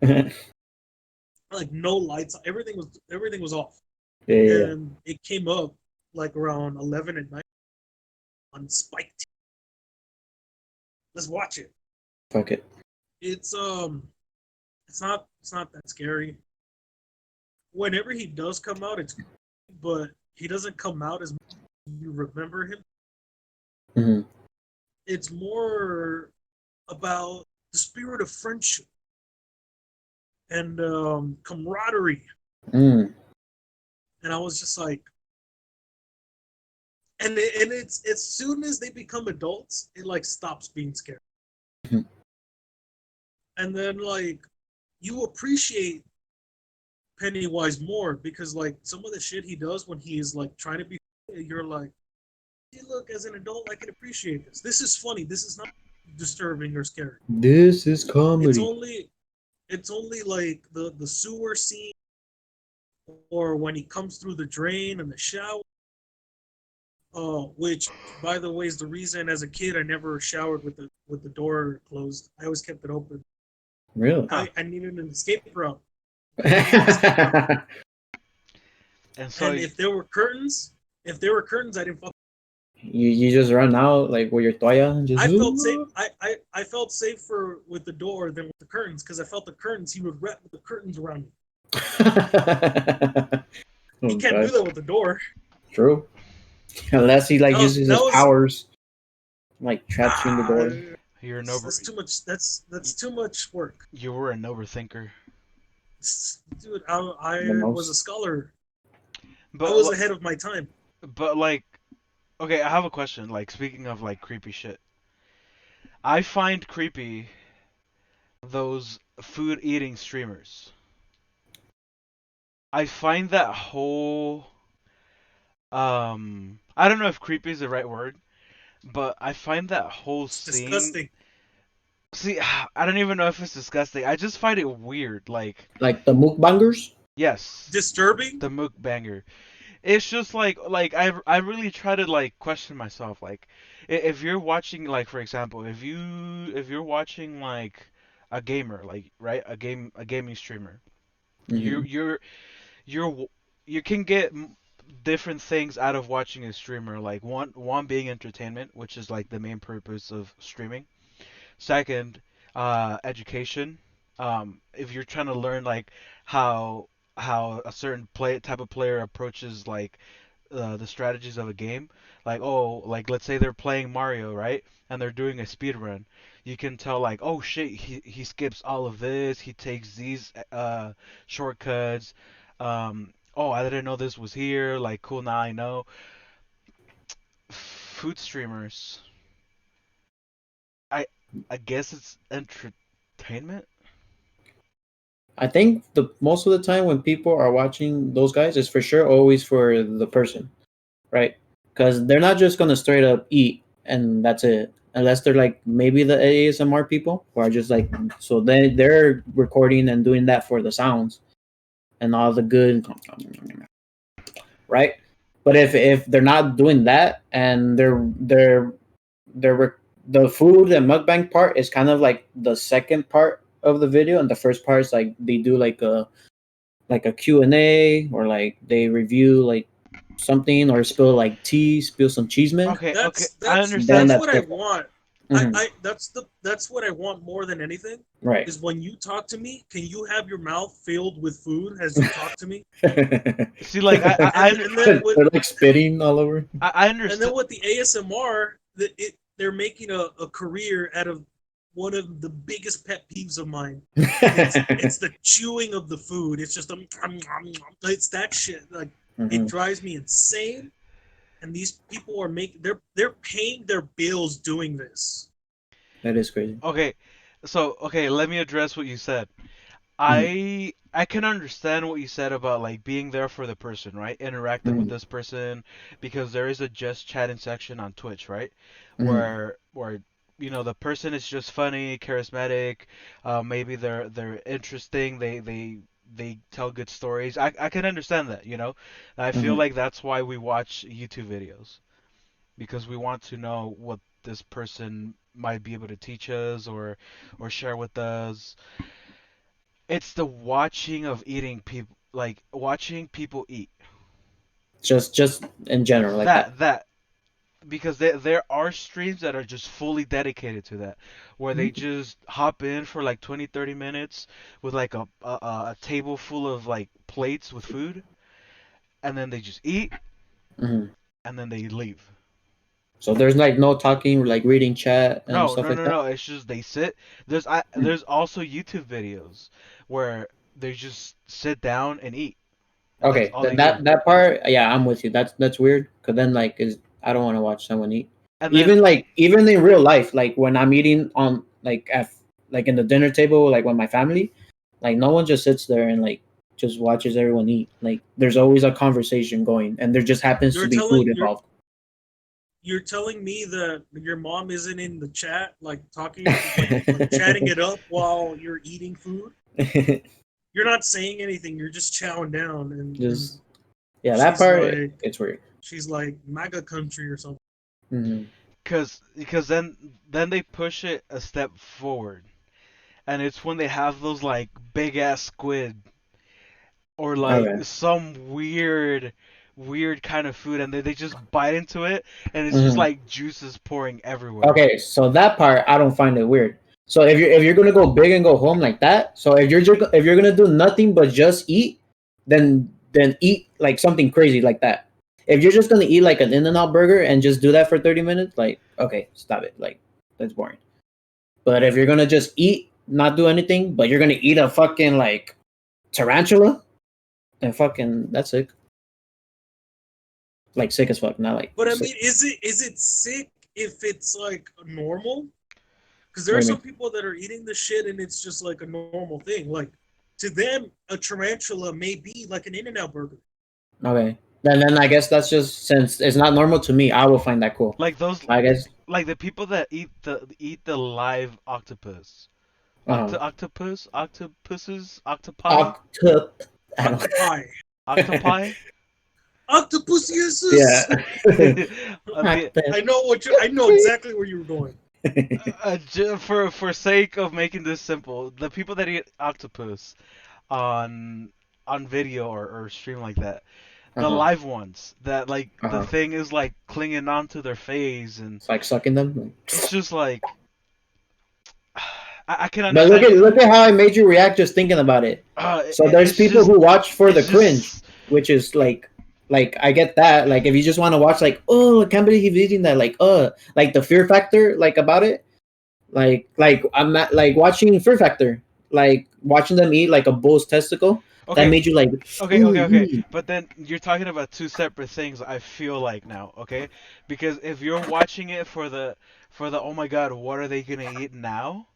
Yeah, like no lights. Everything was off, yeah. and it came up like around 11 at night on Spike. Let's watch it. Fuck it. It's it's not that scary. Whenever he does come out, it's but he doesn't come out as you remember him. Hmm. It's more about the spirit of friendship and camaraderie. Mm. And I was just like, and it's as soon as they become adults, it like stops being scary. Mhm. And then like you appreciate Pennywise more because like some of the shit he does when he is like trying to be, you're like, hey, look, as an adult, I can appreciate this. This is funny. This is not disturbing or scary. This is It's comedy. only it's only like the sewer scene or when he comes through the drain and the shower Which, by the way, is the reason as a kid I never showered with the door closed. I always kept it open. Really? I needed an escape route. I needed an escape route. And so And if there were curtains, I didn't fuck. you just run out like with your toya and just. I felt safe. I felt safer with the door than with the curtains because I felt the curtains. He would wrap the curtains around me. He Oh can't do gosh, that with the door. true. Unless he like That was uses that his was powers, like traps you in the ah, door. you're an that's too much. That's too much work. you were an overthinker. Dude, The I was a most. scholar. I But was ahead of my time. but like, okay, I have a question. Like, speaking of like creepy shit, I find creepy those food eating streamers. I find that whole I don't know if creepy is the right word, but I find that whole It's scene. disgusting. See, I don't even know if it's disgusting. I just find it weird. Like, Like the mukbangers. yes, Disturbing. the mukbanger. It's just like I really try to like question myself. Like, if you're watching, like, for example, if you're watching like a gamer, like, right, a gaming streamer, you Hmm. you're you're you can get different things out of watching a streamer. Like, one being entertainment, which is like the main purpose of streaming. Second, education. If you're trying to learn like how how a certain play type of player approaches like the strategies of a game, like, oh, like, let's say they're playing Mario, right? And they're doing a speed run. You can tell, like, oh shit, he skips all of this, he takes these shortcuts. Oh, I didn't know this was here. Like, cool, now I know. Food streamers. I I guess it's entertainment. I think the most of the time when people are watching those guys, it's for sure always for the person, right? Because they're not just gonna straight up eat and that's it. Unless they're like maybe the ASMR people who are just like so they're recording and doing that for the sounds and all the good, right? But if they're not doing that and they're the food and mukbang part is kind of like the second part of the video, and the first part is like they do like a Q&A or like they review like something or spill like tea, spill some cheese man. Okay, okay, That's I that's Then understand. that's that's what I different. want. Hmm. That's what I want more than anything. Right. Is when you talk to me, can you have your mouth filled with food as you talk to me? They're See, like, And then with like spitting all over. I and then understand. with the ASMR, they're making a career out of one of the biggest pet peeves of mine. It's the chewing of the food. It's just it's that shit. Like it Hmm. drives me insane. And these people are making they're paying their bills doing this. That is crazy. Okay, so okay, let me address what you said. Hmm. I can understand what you said about like being there for the person, right? Interacting with Hmm. this person, because there is a just chatting section on Twitch, right? Hmm. Where the person is just funny, charismatic, maybe they're interesting, they tell good stories. I can understand that. I feel Hmm. like that's why we watch YouTube videos, because we want to know what this person might be able to teach us or share with us. It's the watching of eating people, like watching people eat. Just in general like that. That because there are streams that are just fully dedicated to that, where they Hmm. just hop in for like 20, 30 minutes with like a table full of like plates with food, and then they just eat, Hmm. and then they leave. So there's like no talking, like reading chat and No, stuff no, like no, that. no. It's just they sit. Mm. There's also YouTube videos where they just sit down and eat, and that's Okay, all then they do. that part, yeah, I'm with you. That's weird. Cause then like is I don't want to watch someone eat. And then Even in real life, like when I'm eating on like in the dinner table, like with my family, like no one just sits there and like just watches everyone eat. Like there's always a conversation going, and there just happens to You're be telling food you're involved. you're telling me that your mom isn't in the chat, like talking, like chatting it up while you're eating food. You're not saying anything. You're just chowing down, and Just yeah, that she's part like, it's weird. she's like MAGA country or something. Hmm. Because then they push it a step forward, and it's when they have those like big ass squid or like Okay. some weird kind of food, and they just bite into it, and it's just Hmm. like juices pouring everywhere. Okay, so that part I don't find it weird. So if you're gonna go big and go home like that, so if you're gonna do nothing but just eat, then eat like something crazy like that. If you're just gonna eat like an In-N-Out burger and just do that for 30 minutes, like okay, stop it. Like that's boring. But if you're gonna just eat, not do anything, but you're gonna eat a fucking like tarantula, then fucking that's sick. Like sick as fuck, not like But I sick. mean, is it sick if it's like normal? Because there What are do you some mean? people that are eating the shit and it's just like a normal thing. Like to them, a tarantula may be like an In-N-Out burger. Okay. Then I guess that's just since it's not normal to me, I will find that cool. Like those, I guess. like the people that eat the live octopus, Uh, octopuses, octo. I don't. Octopi. octopi. Yeah. Octopuses. The, I know what you. I know exactly where you were going. for sake of making this simple, the people that eat octopus on video or stream like that, the Uh-huh. live ones that like the Uh-huh. thing is like clinging onto their face, and It's like sucking them. it's just like I can But understand. look at how I made you react just thinking about it. So there's It's people just who watch for the it's cringe, just which is like I get that. Like if you just want to watch like, oh, I can't believe he's eating that, like the fear factor like about it. Like I'm not like watching Fear Factor, like watching them eat like a bull's testicle. That okay. made you like, Okay, ooh, okay, okay. ooh. But then you're talking about two separate things. I feel like now, okay? Because if you're watching it for the oh my god, what are they gonna eat now?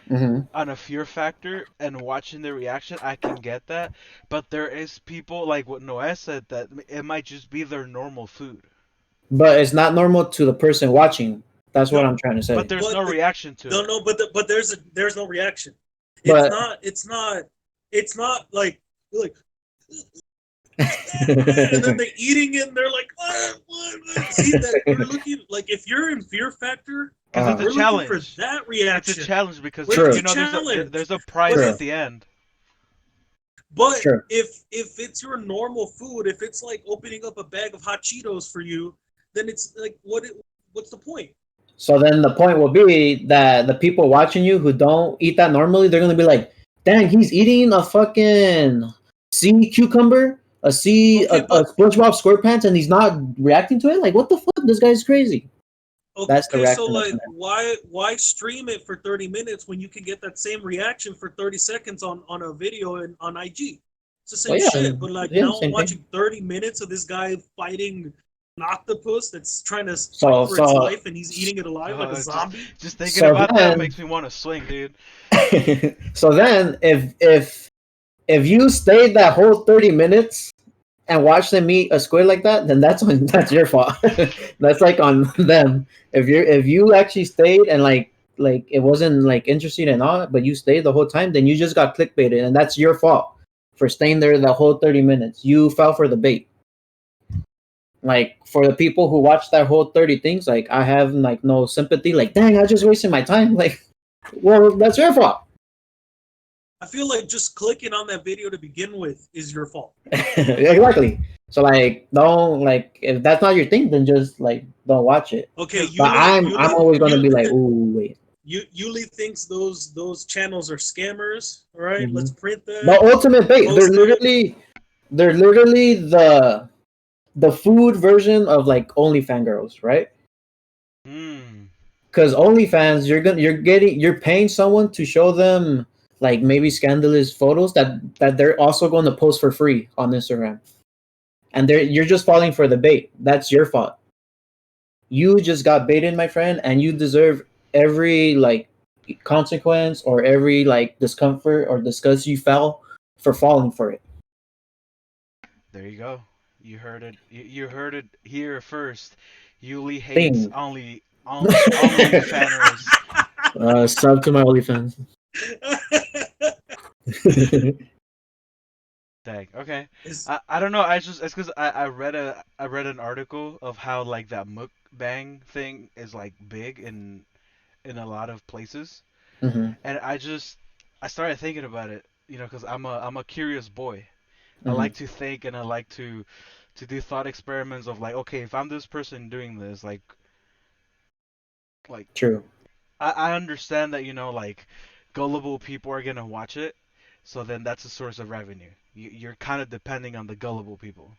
Hmm. On a fear factor and watching the reaction, I can get that. But there is people like what Noah said that it might just be their normal food. But it's not normal to the person watching. That's what No, I'm trying to But say. there's no but reaction to no, it. no, but there's no reaction. It's But not. It's not. It's not like and then they're eating it and they're like, what? See that we're looking like if you're in Fear Factor, Because it's a uh, we're looking for challenge. that It's a reaction. challenge because It's true, a there's challenge. a But prize true, at the end. true. if it's your normal food, if it's like opening up a bag of hot Cheetos for you, then it's like what's the point? So then the point will be that the people watching you who don't eat that normally, they're gonna be like, "Dang, he's eating a fucking sea cucumber, Okay, a but SpongeBob SquarePants, and he's not reacting to it. Like, what the fuck? This guy's crazy." That's the okay, so reaction that's like gonna happen. why stream it for 30 minutes when you can get that same reaction for 30 seconds on a video and on IG? It's the Well, same yeah, shit, but like yeah, now I'm same thing. watching 30 minutes of this guy fighting an octopus that's trying to fight So, for its so, life and he's eating it alive like a Just zombie. thinking so about that then, makes me want to swing, dude. so then, if you stayed that whole 30 minutes and watch them eat a squid like that, then that's your fault. That's like on them. If you actually stayed and like it wasn't like interesting and all, but you stayed the whole time, then you just got clickbaited, and that's your fault for staying there the whole 30 minutes. You fell for the bait. Like for the people who watch that whole 30 things, like I have like no sympathy. Like, dang, I just wasted my time. Like, well, that's your fault. I feel like just clicking on that video to begin with is your fault. Exactly. So like, don't like if that's not your thing, then just like don't watch it. Okay, But I'm always gonna you be like, ooh, wait. Yuli thinks those channels are scammers. All right, Hmm. let's print The that, ultimate bait. post them. They're literally the food version of like OnlyFans girls, right? Hmm. Because OnlyFans, you're paying someone to show them like maybe scandalous photos that they're also going to post for free on Instagram, and you're just falling for the bait. That's your fault. You just got baited, my friend, and you deserve every like consequence or every like discomfort or disgust you felt for falling for it. There you go. You heard it. You heard it here first. Yuli hates Thing. only fanners. Sub to my OnlyFans. Dang. Okay. Is I don't know. I just it's because I read an article of how like that mukbang thing is like big in a lot of places, Mm-hmm. and I started thinking about it. You know, because I'm a curious boy. I Mm-hmm. like to think and I like to do thought experiments of like, okay, if I'm this person doing this, like True. I understand that like gullible people are gonna watch it, so then that's a source of revenue. You're kind of depending on the gullible people.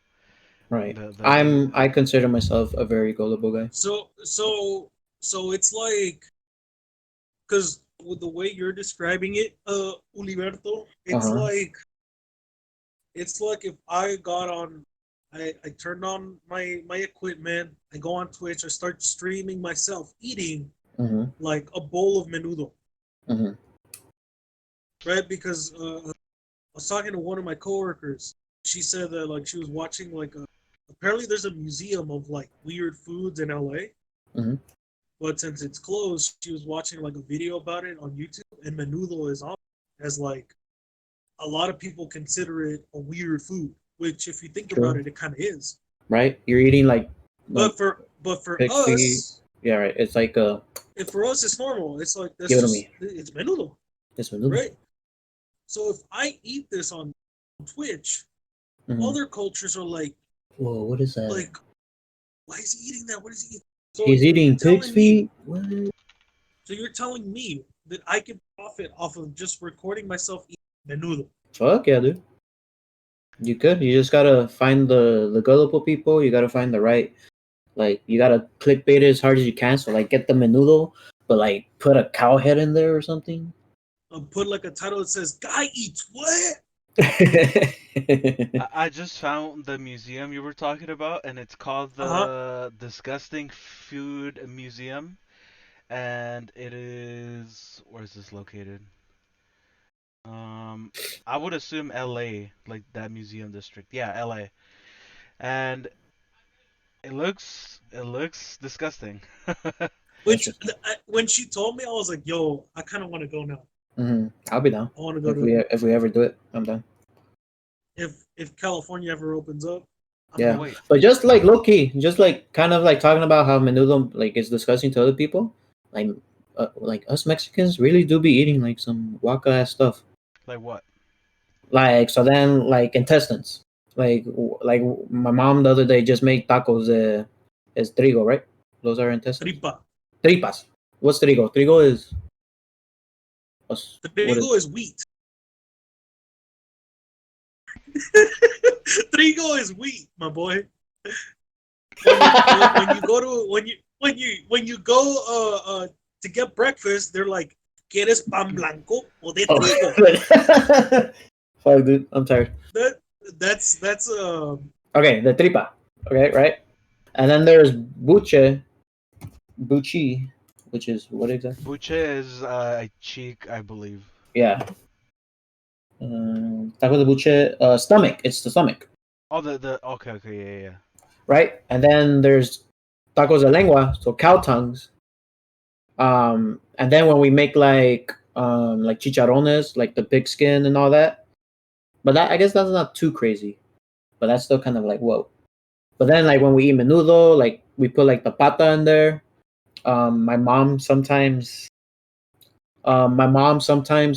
Right. The I consider myself a very gullible guy. so it's like because with the way you're describing it, Uliberto, Uh huh. it's like if I got on, I turned on my equipment, I go on Twitch, I start streaming myself eating Mm-hmm. like a bowl of menudo, Mm-hmm. right? Because I was talking to one of my coworkers. She said that like she was watching like a apparently there's a museum of like weird foods in LA, Mm-hmm. but since it's closed, she was watching like a video about it on YouTube, and menudo is on as like a lot of people consider it a weird food, which if you think about True. it, it kind of is. Right. You're eating like But for pig feet. us, Yeah. Right. It's like if for us it's normal. It's like that's give it to just me. it's menudo, This menudo. right? So if I eat this on Twitch, Mm-hmm. other cultures are Whoa. What is that? like, why is he eating that? What is he eating? So He's you're eating pig's telling me, feet. What? so you're telling me that I can profit off of just recording myself eating menudo. Fuck yeah, dude. You could. You just gotta find the gullible people. You gotta find the right. Like you gotta clickbait it as hard as you can. So like get the menudo, but like put a cow head in there or something. Put like a title that says "Guy eats what?" I just found the museum you were talking about, and it's called Uh huh. the Disgusting Food Museum, and it is where is this located? Um, I would assume L.A., like that museum district. Yeah, L.A. And it looks disgusting. Which Interesting. when she told me, I was like, "Yo, I kind of want to go now. I'll be down I want to go if to we ever do it. I'm down. if California ever opens up, I'm Yeah, down." Wait, but just like low key, just like kind of like talking about how menudo like is disgusting to other people. Like us Mexicans really do be eating like some waka ass stuff. like what? Like so then like intestines. Like my mom the other day just made tacos. Is trigo right? Those are intestines. Tripa. Tripas. What's trigo? Trigo is what is Trigo is wheat. Trigo is wheat, my boy. When you go to when you go to get breakfast, they're like, "¿Quieres pan blanco o de oh trigo?" fuck dude I'm tired. That that's Okay, the tripa. Okay, right? And then there's buchi, which is what exactly? Buche is a cheek, I believe. Yeah. Taco de buche, stomach. It's the stomach, Oh, the okay, okay, yeah, yeah. right? And then there's tacos de lengua, so cow tongues. And then when we make like chicharrones, like the pig skin and all that. But that I guess that's not too crazy. But that's still kind of like whoa. But then like when we eat menudo, like we put like the pata in there. My mom sometimes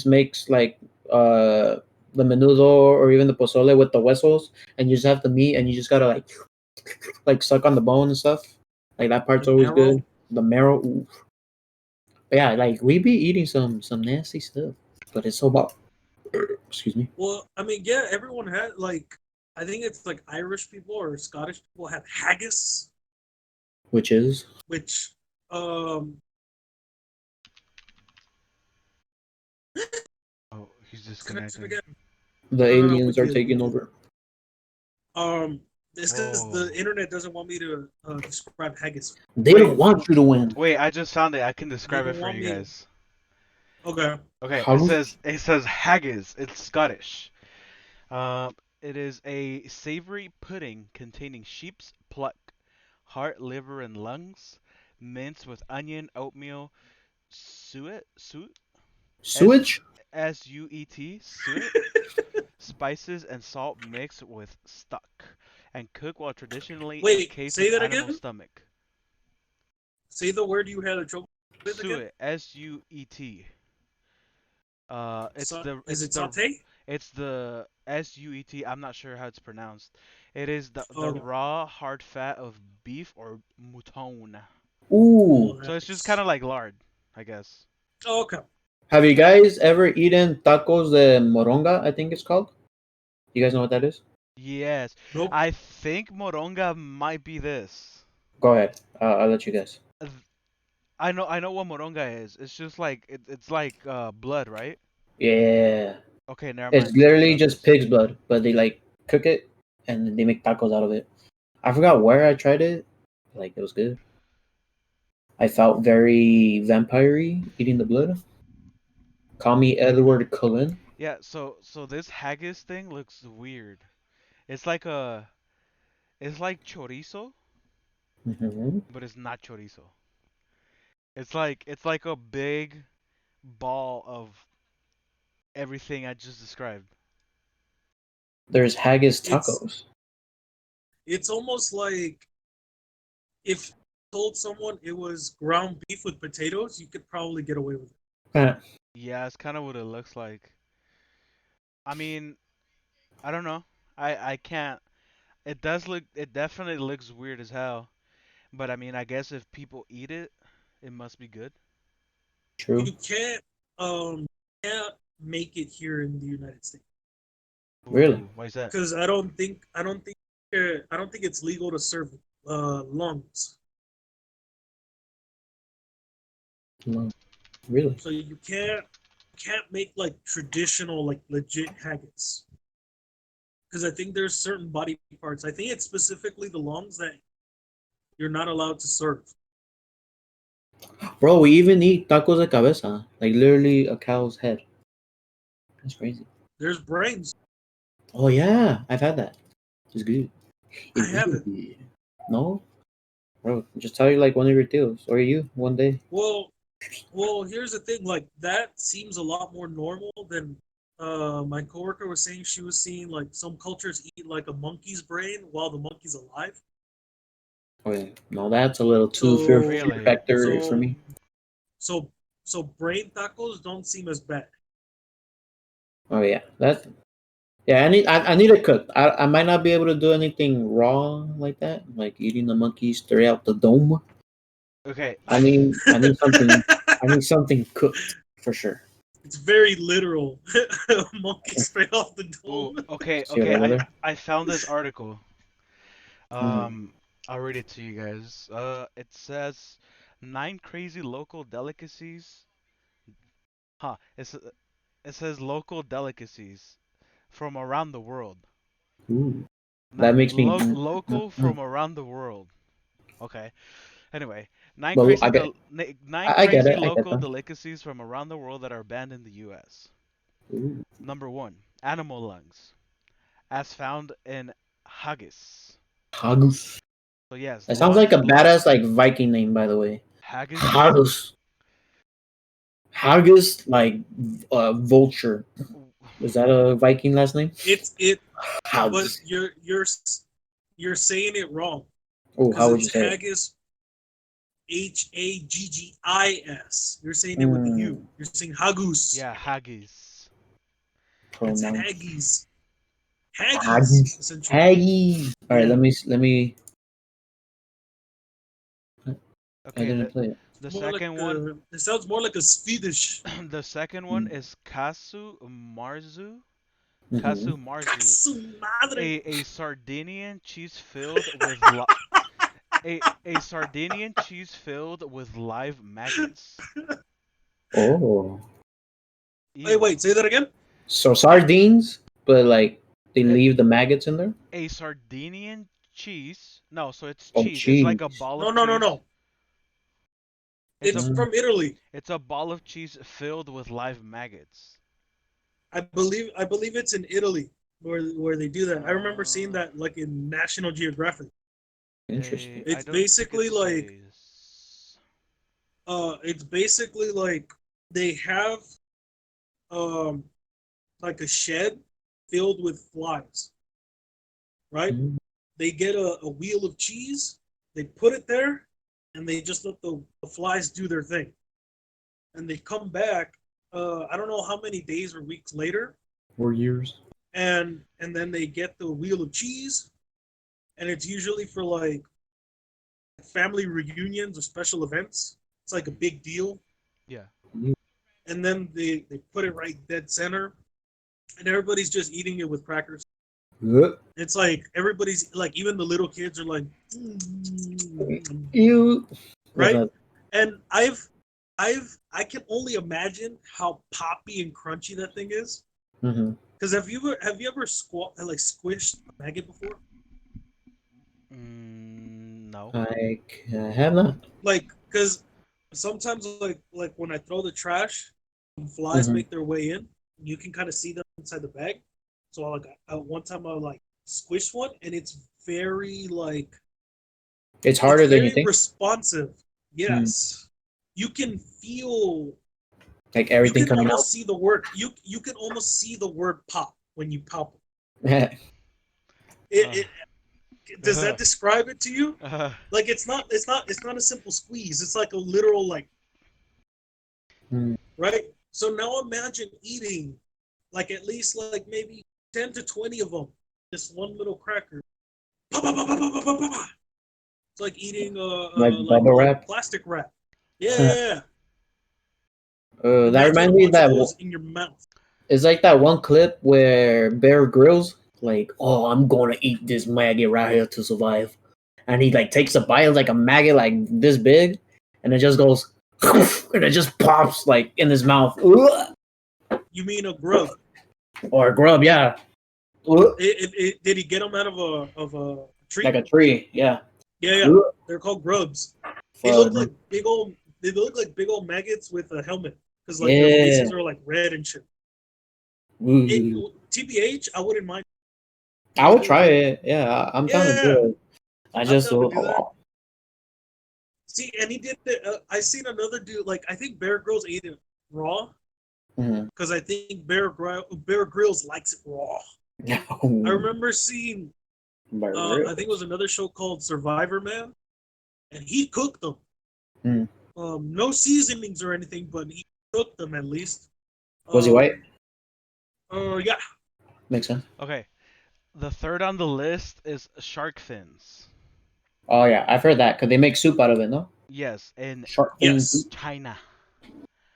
makes like uh the menudo or even the pozole with the huesos, and you just have the meat, and you just gotta like suck on the bone and stuff. Like that part's the always marrow. good. The marrow, ooh. But yeah, like we be eating some nasty stuff, but it's so about. Excuse me. Well, I mean, yeah, everyone had like, I think it's like Irish people or Scottish people have haggis, Which is which um Oh, he's connected disconnecting. again. the No, aliens are we taking good. over. It's because Whoa. the internet doesn't want me to describe haggis. They Wait, don't want you to win. wait, I just found it. I can They describe it don't for want you me. guys. Okay. Okay, How? it says haggis. It's Scottish. It is a savory pudding containing sheep's pluck, heart, liver, and lungs, minced with onion, oatmeal, suet, Sewage? S U E T, suet, spices and salt mixed with stock, and cook while traditionally Wait, encased say with that animal again. stomach. Say the word you had a trouble with again. Suet, S-U-E-T. It's So, the is it's it the saute? it's the S-U-E-T. I'm not sure how it's pronounced. It is the Oh, raw hard fat of beef or mouton. Ooh. oh, So it's just kind that's. of like lard, I guess. Oh, okay. Have you guys ever eaten tacos de moronga? I think it's called. You guys know what that is? Yes, Nope. I think moronga might be this. Go ahead. I'll let you guess. Th- I know what moronga is. It's just like it's like blood, right? Yeah. Okay, never It's mind. I'm thinking literally of just this. pig's blood, but they like cook it and they make tacos out of it. I forgot where I tried it. Like it was good. I felt very vampire-y eating the blood. Call me Edward Cullen. Yeah, so this haggis thing looks weird. It's like a it's like chorizo, Hmm. but it's not chorizo. It's like a big ball of everything I just described. There's haggis It's tacos. it's almost like if you told someone it was ground beef with potatoes, you could probably get away with it. Yeah, it's kind of what it looks like. I mean, I don't know. I can't. It definitely looks weird as hell. But I mean, I guess if people eat it, it must be good. True. You can't make it here in the United States Really? Ooh, why is that? because I don't think it's legal to serve lungs. No. Really? So you can't make like traditional like legit haggis because I think there's certain body parts. I think it's specifically the lungs that you're not allowed to serve. Bro, we even eat tacos de cabeza. Like literally a cow's head. That's crazy. There's brains. Oh yeah, I've had that. It's good. I It's really haven't. good. No? Bro, just tell you like one of your deals. Or you one day. Well, well, here's the thing. Like that seems a lot more normal than my coworker was saying. She was seeing like some cultures eat like a monkey's brain while the monkey's alive. Oh yeah. No, that's a little too So fear Really? factor for so me. so so brain tacos don't seem as bad. Oh yeah. That yeah, I need to cook. I might not be able to do anything raw like that, like eating the monkey straight out the dome. Okay. I need something cooked for sure. It's very literal. Monkey straight off the Ooh, dome. okay, See what okay. I did I there? I found this article. Mm-hmm. Um, I'll read it to you guys. It says nine crazy local delicacies. Huh. It says local delicacies from around the world. Ooh, that Not makes me. local from around the world. Okay. Anyway, Well, nine I get crazy it. I get local that. delicacies from around the world that are banned in the U.S. Ooh, Number one, animal lungs, as found in haggis. haggis. So yes, That sounds like a lungs, badass like Viking name, by the way. haggis. Haggis. Haggis, like vulture. Is that a Viking last name? It's it, but Haggis. you're saying it wrong Oh, because how would you it's say it? haggis Haggis. You're saying it with the U. Mm, You're saying hagus. Yeah, haggis. It's pronounce haggis. Haggis, haggis. essentially. Haggis. All right, Yeah. let me. I Okay, didn't play it. the More like second one, it sounds more like a Swedish. the second one Mm. is kasu marzu. Mm-hmm. Kasu marzu, Su madre. a Sardinian cheese filled with a Sardinian cheese filled with live maggots. Oh, Ew. Wait, say that again. so sardines, but like they It, leave the maggots in there. a Sardinian cheese. No, so it's Oh, cheese. It's like a cheese. ball No, of no, no, cheese. no. It's a It's Mm. from Italy. it's a ball of cheese filled with live maggots. I believe it's in Italy where they do that. I remember seeing Uh, that like in National Geographic. Interesting. I It's don't think it basically like says. it's basically like they have um like a shed filled with flies, right? Mhm. They get a wheel of cheese, they put it there, and they just let the flies do their thing. And they come back, I don't know how many days or weeks later, 4 years. and then they get the wheel of cheese, and it's usually for like family reunions or special events. It's like a big deal. Yeah. And then they put it right dead center, and everybody's just eating it with crackers. Ugh. It's like everybody's like, even the little kids are like, "Mm," Ew. That's right? not. And I can only imagine how poppy and crunchy that thing is. Mm-hmm. Because have you ever like squished a maggot before? No. I have not. Like, because sometimes like when I throw the trash, flies Mm-hmm. make their way in. You can kind of see them inside the bag. So like one time I like squished one, and It's it's harder than you very think. responsive. Mm. Yes, you can feel, Like you everything can coming out. almost see the word, you can almost see the word pop when you pop it. Uh, Does that describe it to you? uh, Like, it's not a simple squeeze. It's like a literal, like, Mm. right? So now imagine eating like at least like maybe 10 to 20 of them. This one little cracker. Pa, pa, pa, pa, pa, pa, pa, pa. It's like eating Like like bubble a wrap. plastic wrap. Yeah, yeah, yeah. That Imagine a reminds me of bunch of that. those in your mouth. It's like that one clip where Bear Grylls like, oh, I'm gonna eat this maggot right here to survive, and he like takes a bite of like a maggot like this big, and it just goes, and it just pops like in his mouth. Ugh. You mean a grub? Or a grub, yeah. Ugh. Did he get them out of a Like tree? a tree, yeah. Yeah, yeah. Ugh. They're called grubs. They For look like big old. They look like big old maggots with a helmet, because like their yeah. faces are like red and shit. It, Ooh. TBH, I wouldn't mind. I would try it. Yeah, I'm down to Yeah, do it. I I'm just down to do that. oh, See, and he did it. I seen another dude. Like, I think Bear Grylls ate it raw, mhm. because I think Bear Grylls likes it raw. I No. remember seeing. I think it was Burgers. another show called Survivor Man, and he cooked them. Mm. No seasonings or anything, but he cooked them at least. Was he white? Um. Yeah. Makes sense. okay. The third on the list is shark fins. Oh yeah, I've heard that because they make soup out of it. No, Yes, in shark fin Yes. soup. China.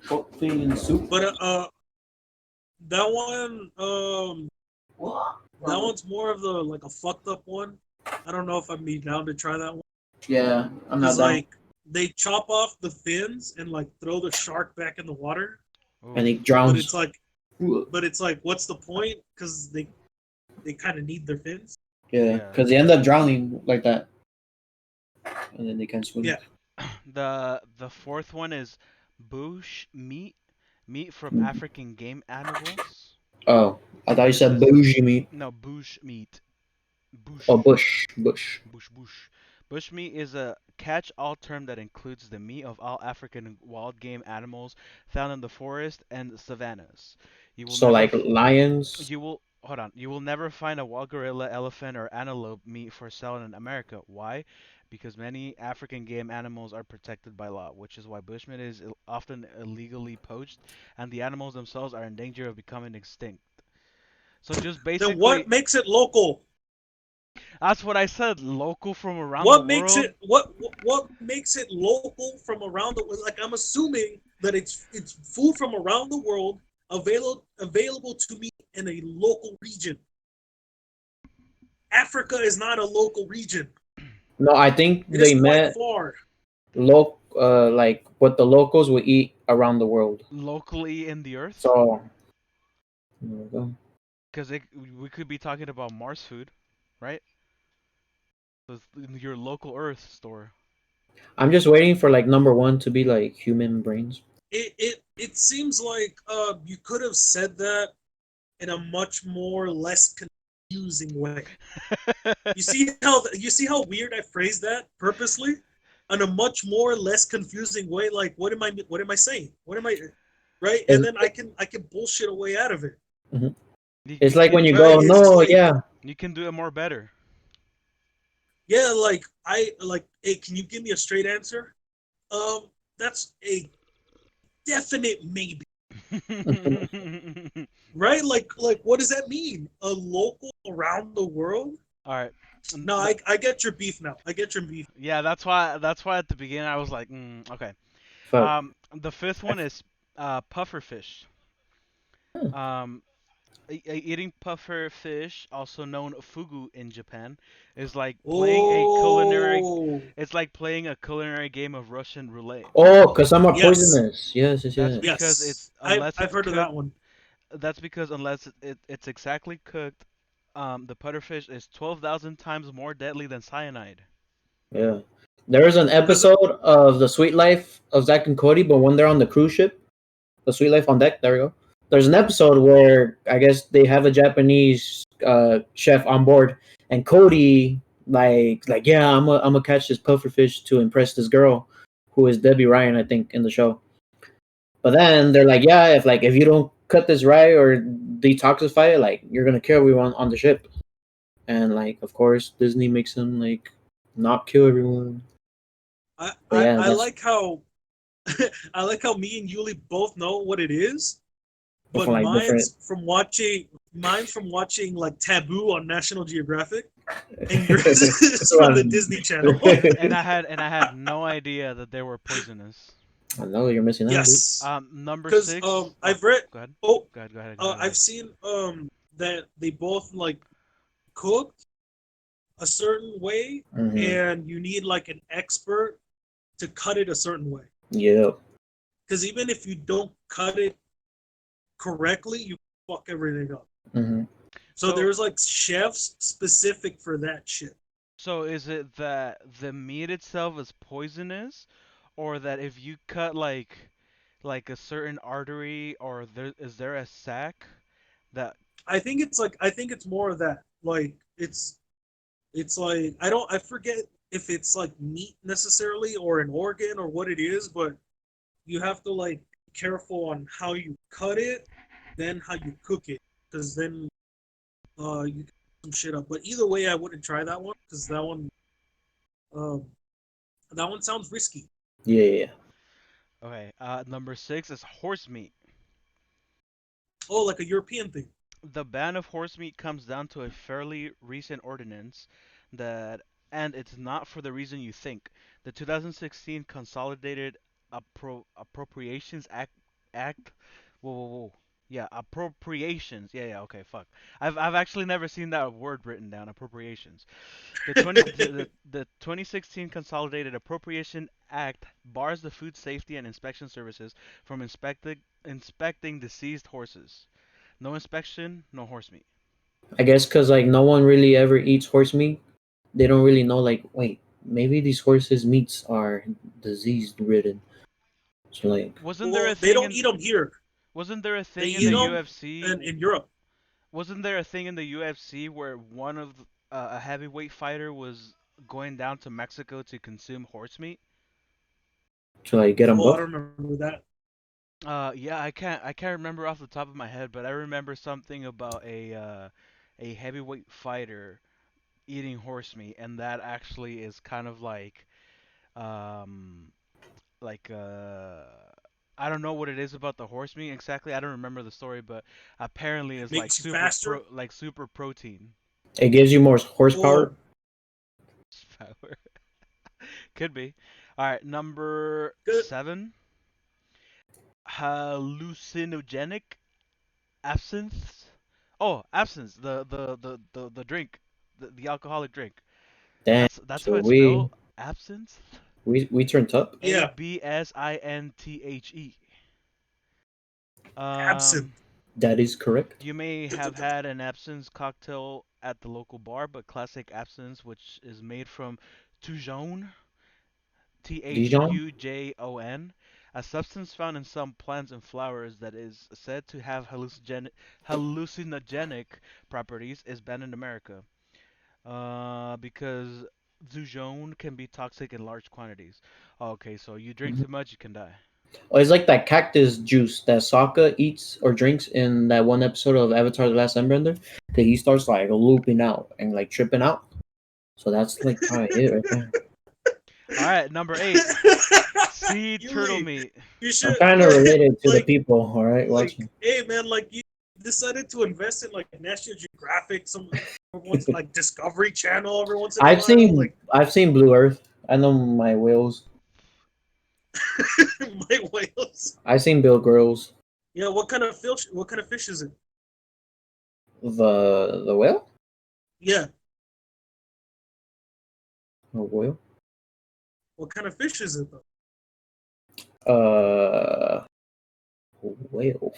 Shark fin soup. But that one that Oh, one's more of the like a fucked up one. I don't know if I'd be down to try that one. yeah, I'm not Because down. like they chop off the fins and like throw the shark back in the water, And he Oof. but drowns. it's like what's the point? Because they kind of need their fins. Yeah, Yeah. because they end up drowning like that, and then they can't swim. Yeah. The fourth one is bush meat, meat from Mm. African game animals. Oh, I thought you This said is bougie meat. no bush meat. Bush. Oh, bush. Bush. Bushmeat is a catch-all term that includes the meat of all African wild game animals found in the forest and savannas. You will So never like f- lions. you will hold on. You will never find a wild gorilla, elephant, or antelope meat for sale in America. Why? Because many African game animals are protected by law, which is why bushmeat is often illegally poached, and the animals themselves are in danger of becoming extinct. So just Then basically, what makes it local? that's what I said. Local from around the What makes world. it what makes it local from around the, like, I'm assuming that it's food from around the world, available to me in a local region. Africa is not a local region. No, I think It is they quite meant far. like what the locals would eat around the world. Locally in the Earth, So there we go. because we could be talking about Mars food, right? So it's in your local Earth store. I'm just waiting for like number one to be like human brains. It seems like you could have said that in a much more less confusing way. You see how weird I phrased that purposely, in a much more less confusing way. Like, what am I saying? What am I, right? And Is then I can bullshit a way out of it. Mhm. You, It's you like when can you right? go, It's just no, like, yeah, you can do it more better. yeah, like I like. Hey, can you give me a straight answer? That's a definite maybe, right? Like what does that mean? A local around the world? All right. No, I get your beef now. I get your beef. Yeah, that's why at the beginning I was like, okay. fuck. The fifth I one is puffer fish. huh. Um, eating puffer fish, also known fugu in Japan, is like playing a culinary. Oh, It's like playing a culinary game of Russian roulette. Oh, because some are yes, poisonous. Yes, yes, That's yes. because it's yes. unless I've it's heard of cooked. that one. That's because unless it's exactly cooked, the pufferfish is 12,000 times more deadly than cyanide. Yeah. There is an Because episode of The Sweet Life of Zack and Cody, but when they're on the cruise ship, The Sweet Life on Deck, there we go. There's an episode where I guess they have a Japanese chef on board, and Cody yeah, I'm gonna catch this pufferfish to impress this girl, who is Debbie Ryan, I think, in the show. But then they're like, yeah, if you don't cut this right or detoxify it, like you're gonna kill everyone on the ship. And like, of course, Disney makes them like not kill everyone. I, But I yeah, I that's like how I like how me and Yuli both know what it is, but from like different. mine's from watching like Taboo on National Geographic, and yours is from the One. Disney Channel. And I had no idea that they were poisonous. I know you're missing out, dude. Yes, Number because six. Oh, I've read. go ahead. Oh, Go ahead. Go ahead. Go ahead. Go I've ahead. seen that they both like cooked a certain way, Hmm. and you need like an expert to cut it a certain way. Yeah. Because even if you don't cut it correctly, you fuck everything up. Hmm. So So, there's like chefs specific for that shit. so is it that the meat itself is poisonous, or that if you cut like a certain artery, or is there a sac that I think it's more of that. Like it's like I forget if it's like meat necessarily or an organ or what it is, but you have to like be careful on how you cut it, then how you cook it, because then you get some shit up. But either way, I wouldn't try that one because um that one sounds risky. Yeah, yeah, yeah. okay. Number six is horse meat. Oh, like a European thing. The ban of horse meat comes down to a fairly recent ordinance that, and it's not for the reason you think. The 2016 Consolidated Appropriations Act. Whoa, whoa, whoa. Yeah, appropriations. Yeah. Okay, fuck. I've actually never seen that word written down. Appropriations. The 2016 Consolidated Appropriation Act bars the Food Safety and Inspection Services from inspecting deceased horses. No inspection, no horse meat. I guess because like no one really ever eats horse meat, they don't really know. Like, wait, maybe these horses' meats are disease ridden. So like, Wasn't there a Well, they thing don't in eat them here. wasn't there a They thing in eat the them UFC? in Europe. Wasn't there a thing in the UFC where a heavyweight fighter was going down to Mexico to consume horse meat? to like get them Oh, I buff. don't remember that. Yeah, I can't remember off the top of my head, but I remember something about a heavyweight fighter eating horse meat, and that actually is kind of um like I don't know what it is about the horse meat exactly. I don't remember the story, but apparently it's like Makes you faster. super protein. It gives you more horsepower. Oh, Power. Could be. All right, number good. 7, hallucinogenic absinthe. Oh, absinthe, the drink, the alcoholic drink. Damn. That's how So it's spelled. Absinthe. we turned up. Yeah, Absinthe. absinthe. Um, That is correct. you may have had an absinthe cocktail at the local bar, but classic absinthe, which is made from Tujon, Dijon. Thujon, a substance found in some plants and flowers that is said to have hallucinogenic properties, is banned in America. Because Thujon can be toxic in large quantities. Okay, so you drink Mhm. too much, you can die. Oh, it's like that cactus juice that Sokka eats or drinks in that one episode of Avatar: The Last Airbender. That he starts like looping out and like tripping out. So that's like probably it right there. All right, number 8, sea turtle Yuli, meat. you I'm should kind of related to the like people. All right, like watching. hey man, like you decided to invest in like National Geographic, some everyone's like Discovery Channel every once in a while, like I've seen Blue Earth. I know my whales. my whales. I've seen Bill Girls. Yeah, what kind of fish? What kind of fish is it? The whale? Yeah, The whale? what kind of fish is it though? Uh, whale.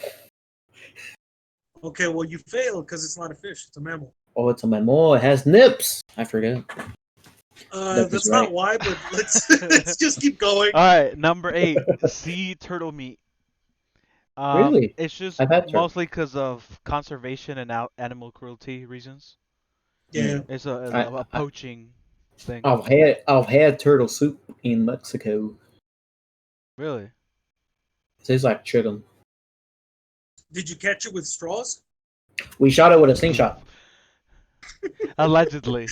Okay, well you failed because it's not a fish; it's a mammal. Oh, it's a mammal. It has nips. I forget. That is That's right. not why, but let's let's just keep going. All right, number 8, sea turtle meat. Really? It's just I've had turtle. mostly because of conservation and animal cruelty reasons. Hmm. Yeah, It's a, I, a, a I poaching thing. I've had turtle soup in Mexico. Really? It tastes like chicken. did you catch it with straws? We shot it with a slingshot. Allegedly.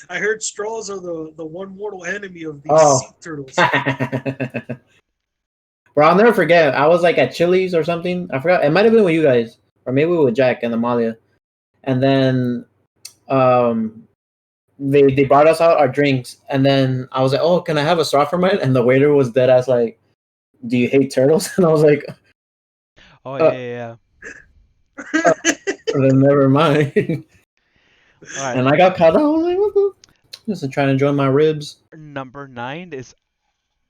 I heard straws are the one mortal enemy of these sea Oh. turtles. Bro, I'll never forget. I was like at Chili's or something. I forgot. It might have been with you guys, or maybe with Jack and Amalia. And then um, they brought us out our drinks, and then I was like, "Oh, can I have a straw for mine?" And the waiter was dead ass like, "Do you hate turtles?" And I was like, Oh uh, yeah. uh then never mind. All right. And I got caught out. I was like, "What the?" Just trying to enjoy my ribs. Number 9 is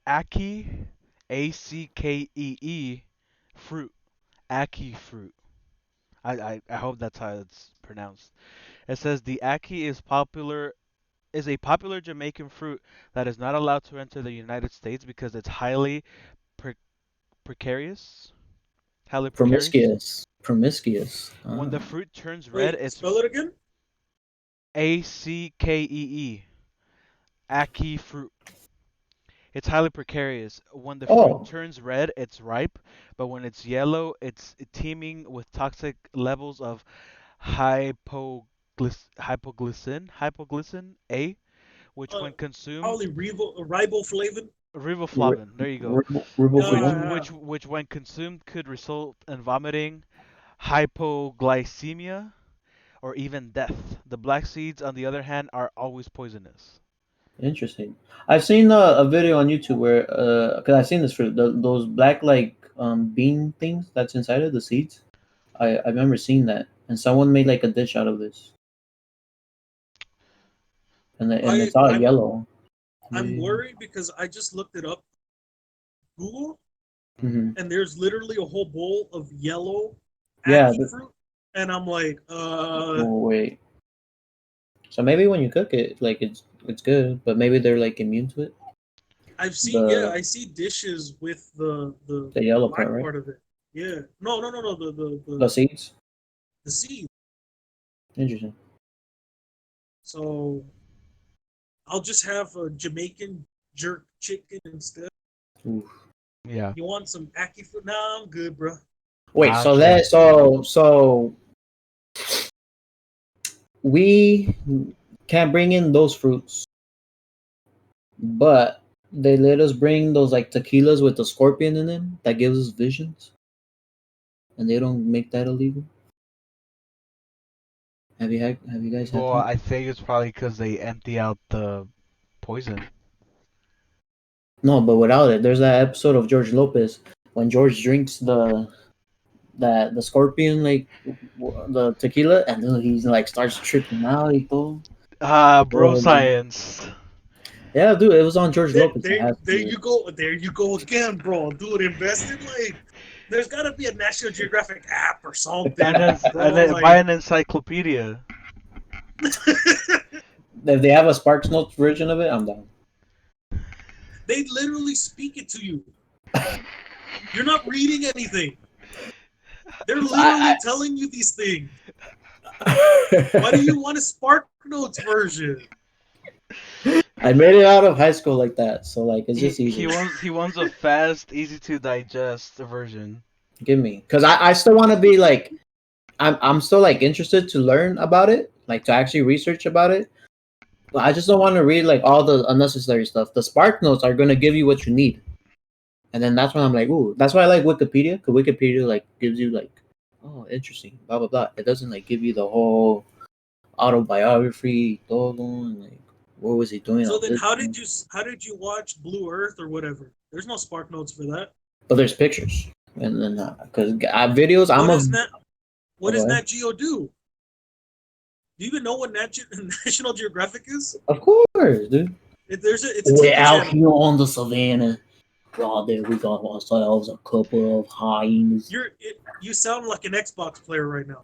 Ackee, Ackee fruit. Ackee fruit. I hope that's how it's pronounced. It says the ackee is a popular Jamaican fruit that is not allowed to enter the United States because it's highly pre- precarious. Highly precarious. Promiscuous. When the Ah. fruit turns red, Wait, it's spell it again. Ackee. Ackee fruit. It's highly precarious. When the fruit Oh, turns red, it's ripe, but when it's yellow, it's teeming with toxic levels of hypoglycin A, which Uh, when consumed, Probably riboflavin. riboflavin. There you go. Which riboflavin. Uh, which which when consumed could result in vomiting, hypoglycemia, or even death. The black seeds, on the other hand, are always poisonous. Interesting. I've seen a video on YouTube where, because I've seen this fruit, those black like bean things that's inside of the seeds. I remember seeing that, and someone made like a dish out of this, and I it's all I'm yellow. I'm Mm-hmm. worried because I just looked it up Google, Hmm. and there's literally a whole bowl of yellow Yeah. ackee fruit, and I'm like, Oh, wait. So maybe when you cook it, like it's good, but maybe they're like immune to it. yeah, The I see dishes with the the yellow part, black right? part of it. Yeah, no, The seeds. the seed. Interesting. So I'll just have a Jamaican jerk chicken instead. Oof. Yeah. You want some ackee fruit? Nah, I'm good, bro. Wait. Ah, So okay. that so we can't bring in those fruits, but they let us bring those like tequilas with the scorpion in them that gives us visions, and they don't make that illegal. Have you guys had Well, that? I think it's probably because they empty out the poison. No, but without it, there's that episode of George Lopez when George drinks the scorpion like the tequila, and then he's like starts tripping out. Y todo. Ah, bro, Oh, man. science. Yeah, dude, it was on George Lopez. It has to There be. you go. There you go again, bro. Dude, invested like there's gotta be a National Geographic app or And something, then, and bro. then buy Like an encyclopedia. If they have a Sparks Notes version of it, I'm down. they literally speak it to you. You're not reading anything. They're literally I, telling you these things. Why do I... you want a Spark Notes version? I made it out of high school like that, so like it's He just he easy. wants he wants a fast, easy to digest version. Give me, because I still want to be like I'm still like interested to learn about it, like to actually research about it. But I just don't want to read like all the unnecessary stuff. The Spark Notes are gonna give you what you need, and then that's when I'm like, ooh, that's why I like Wikipedia, because Wikipedia like gives you like, oh, interesting, blah blah blah. It doesn't like give you the whole autobiography, todo, and like what was he doing So on then, this? how did you watch Blue Earth or whatever? There's no Spark Notes for that. But there's pictures, and then because videos, I'm What a does Nat What oh, go does ahead. Nat Geo do? Do you even know what National Geographic is? Of course, dude. It's a We're TV out channel. here on the savannah. God, there we got ourselves a couple of hyenas. You sound like an Xbox player right now.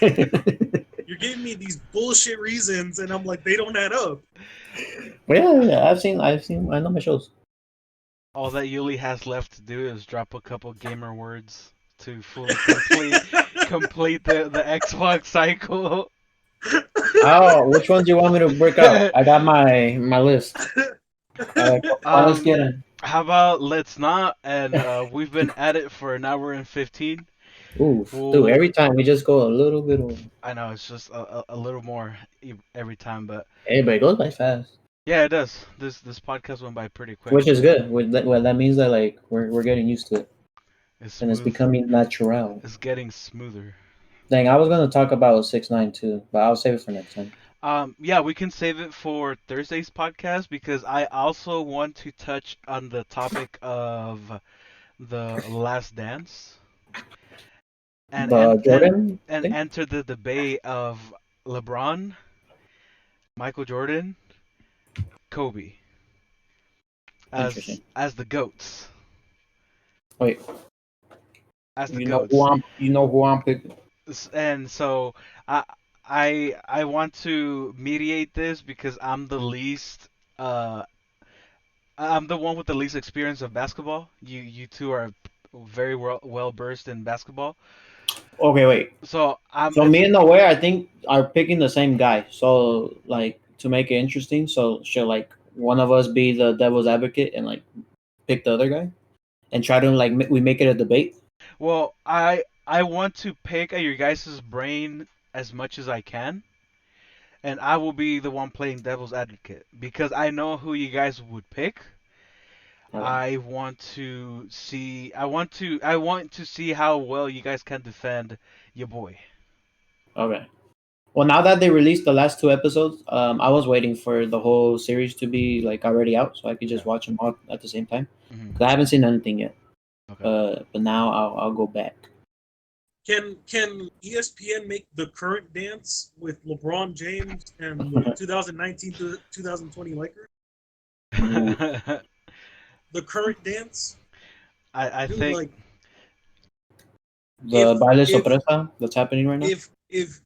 You're giving me these bullshit reasons, and I'm like, they don't add up. Yeah, I know my shows. All that Yuli has left to do is drop a couple gamer words to fully complete the Xbox cycle. Oh, which ones do you want me to break out? I got my list. Alright, come on, let's um, get it. how about let's not? And we've been at it for an hour and 15. Oof, dude, Well, every time we just go a little bit over. I know it's just a little more every time, but Hey, but it goes by fast, yeah, it does. This podcast went by pretty quick, which is so good. Well, that means that like we're getting used to it, it's and it's smooth. becoming natural. It's getting smoother. Dang, I was gonna talk about 6ix9ine too, but I'll save it for next time. Yeah, we can save it for Thursday's podcast because I also want to touch on the topic of the Last Dance and The Jordan and thing, enter the debate of LeBron, Michael Jordan, Kobe interesting. as the goats, Wait, as the goats. you know who I'm picking. And so I I want to mediate this because I'm the one with the least experience of basketball. You two are very well versed in basketball. Okay, wait. So So me and Noe, I think, are picking the same guy. So like to make it interesting, so should like one of us be the devil's advocate and like pick the other guy and try to like we make it a debate. well I want to pick at your guys' brain as much as I can, and I will be the one playing devil's advocate because I know who you guys would pick. Okay. I want to see how well you guys can defend your boy. Okay. Well, now that they released the last two episodes, I was waiting for the whole series to be like already out, so I could just Yeah. watch them all at the same time. Hmm. Because I haven't seen anything yet. Okay. But now I'll go back. Can ESPN make the current dance with LeBron James and the 2019 to 2020 Lakers? Ooh, The current dance, I dude. think Like, the if baile if sorpresa that's happening right now. if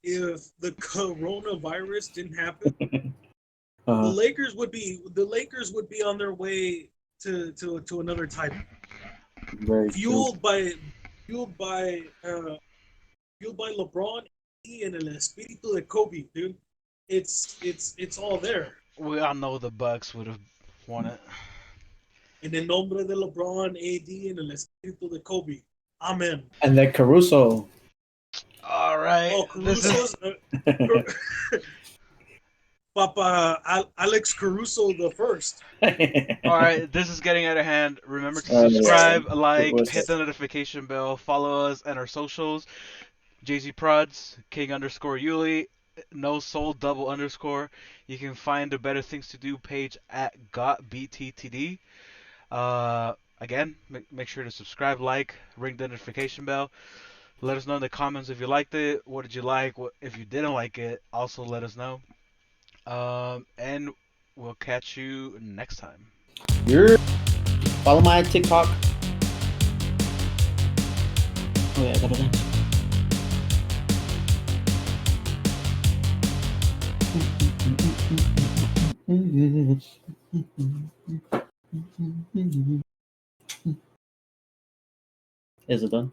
the coronavirus didn't happen, Uh, the Lakers would be on their way to another title, very true. fueled by fueled by uh, fueled by LeBron and el espíritu de Kobe, dude. It's all there. we all know the Bucks would have won it. En el nombre de LeBron, AD, en el espíritu de Kobe. Amen. And then Caruso. All right, Oh, this is Caruso's Papa Alex Caruso the first. all right. This is getting out of hand. Remember to Yeah. subscribe, like, What's hit the notification bell, follow us and our socials. JZ Prods, King underscore Yuli, no soul double underscore. You can find the Better Things to Do page at Got BTTD. Again, make sure to subscribe, like, ring the notification bell. Let us know in the comments if you liked it. What did you like? What if you didn't like it? Also, let us know. And we'll catch you next time. You're follow my TikTok. Oh yeah, I gotta dance. Is it done?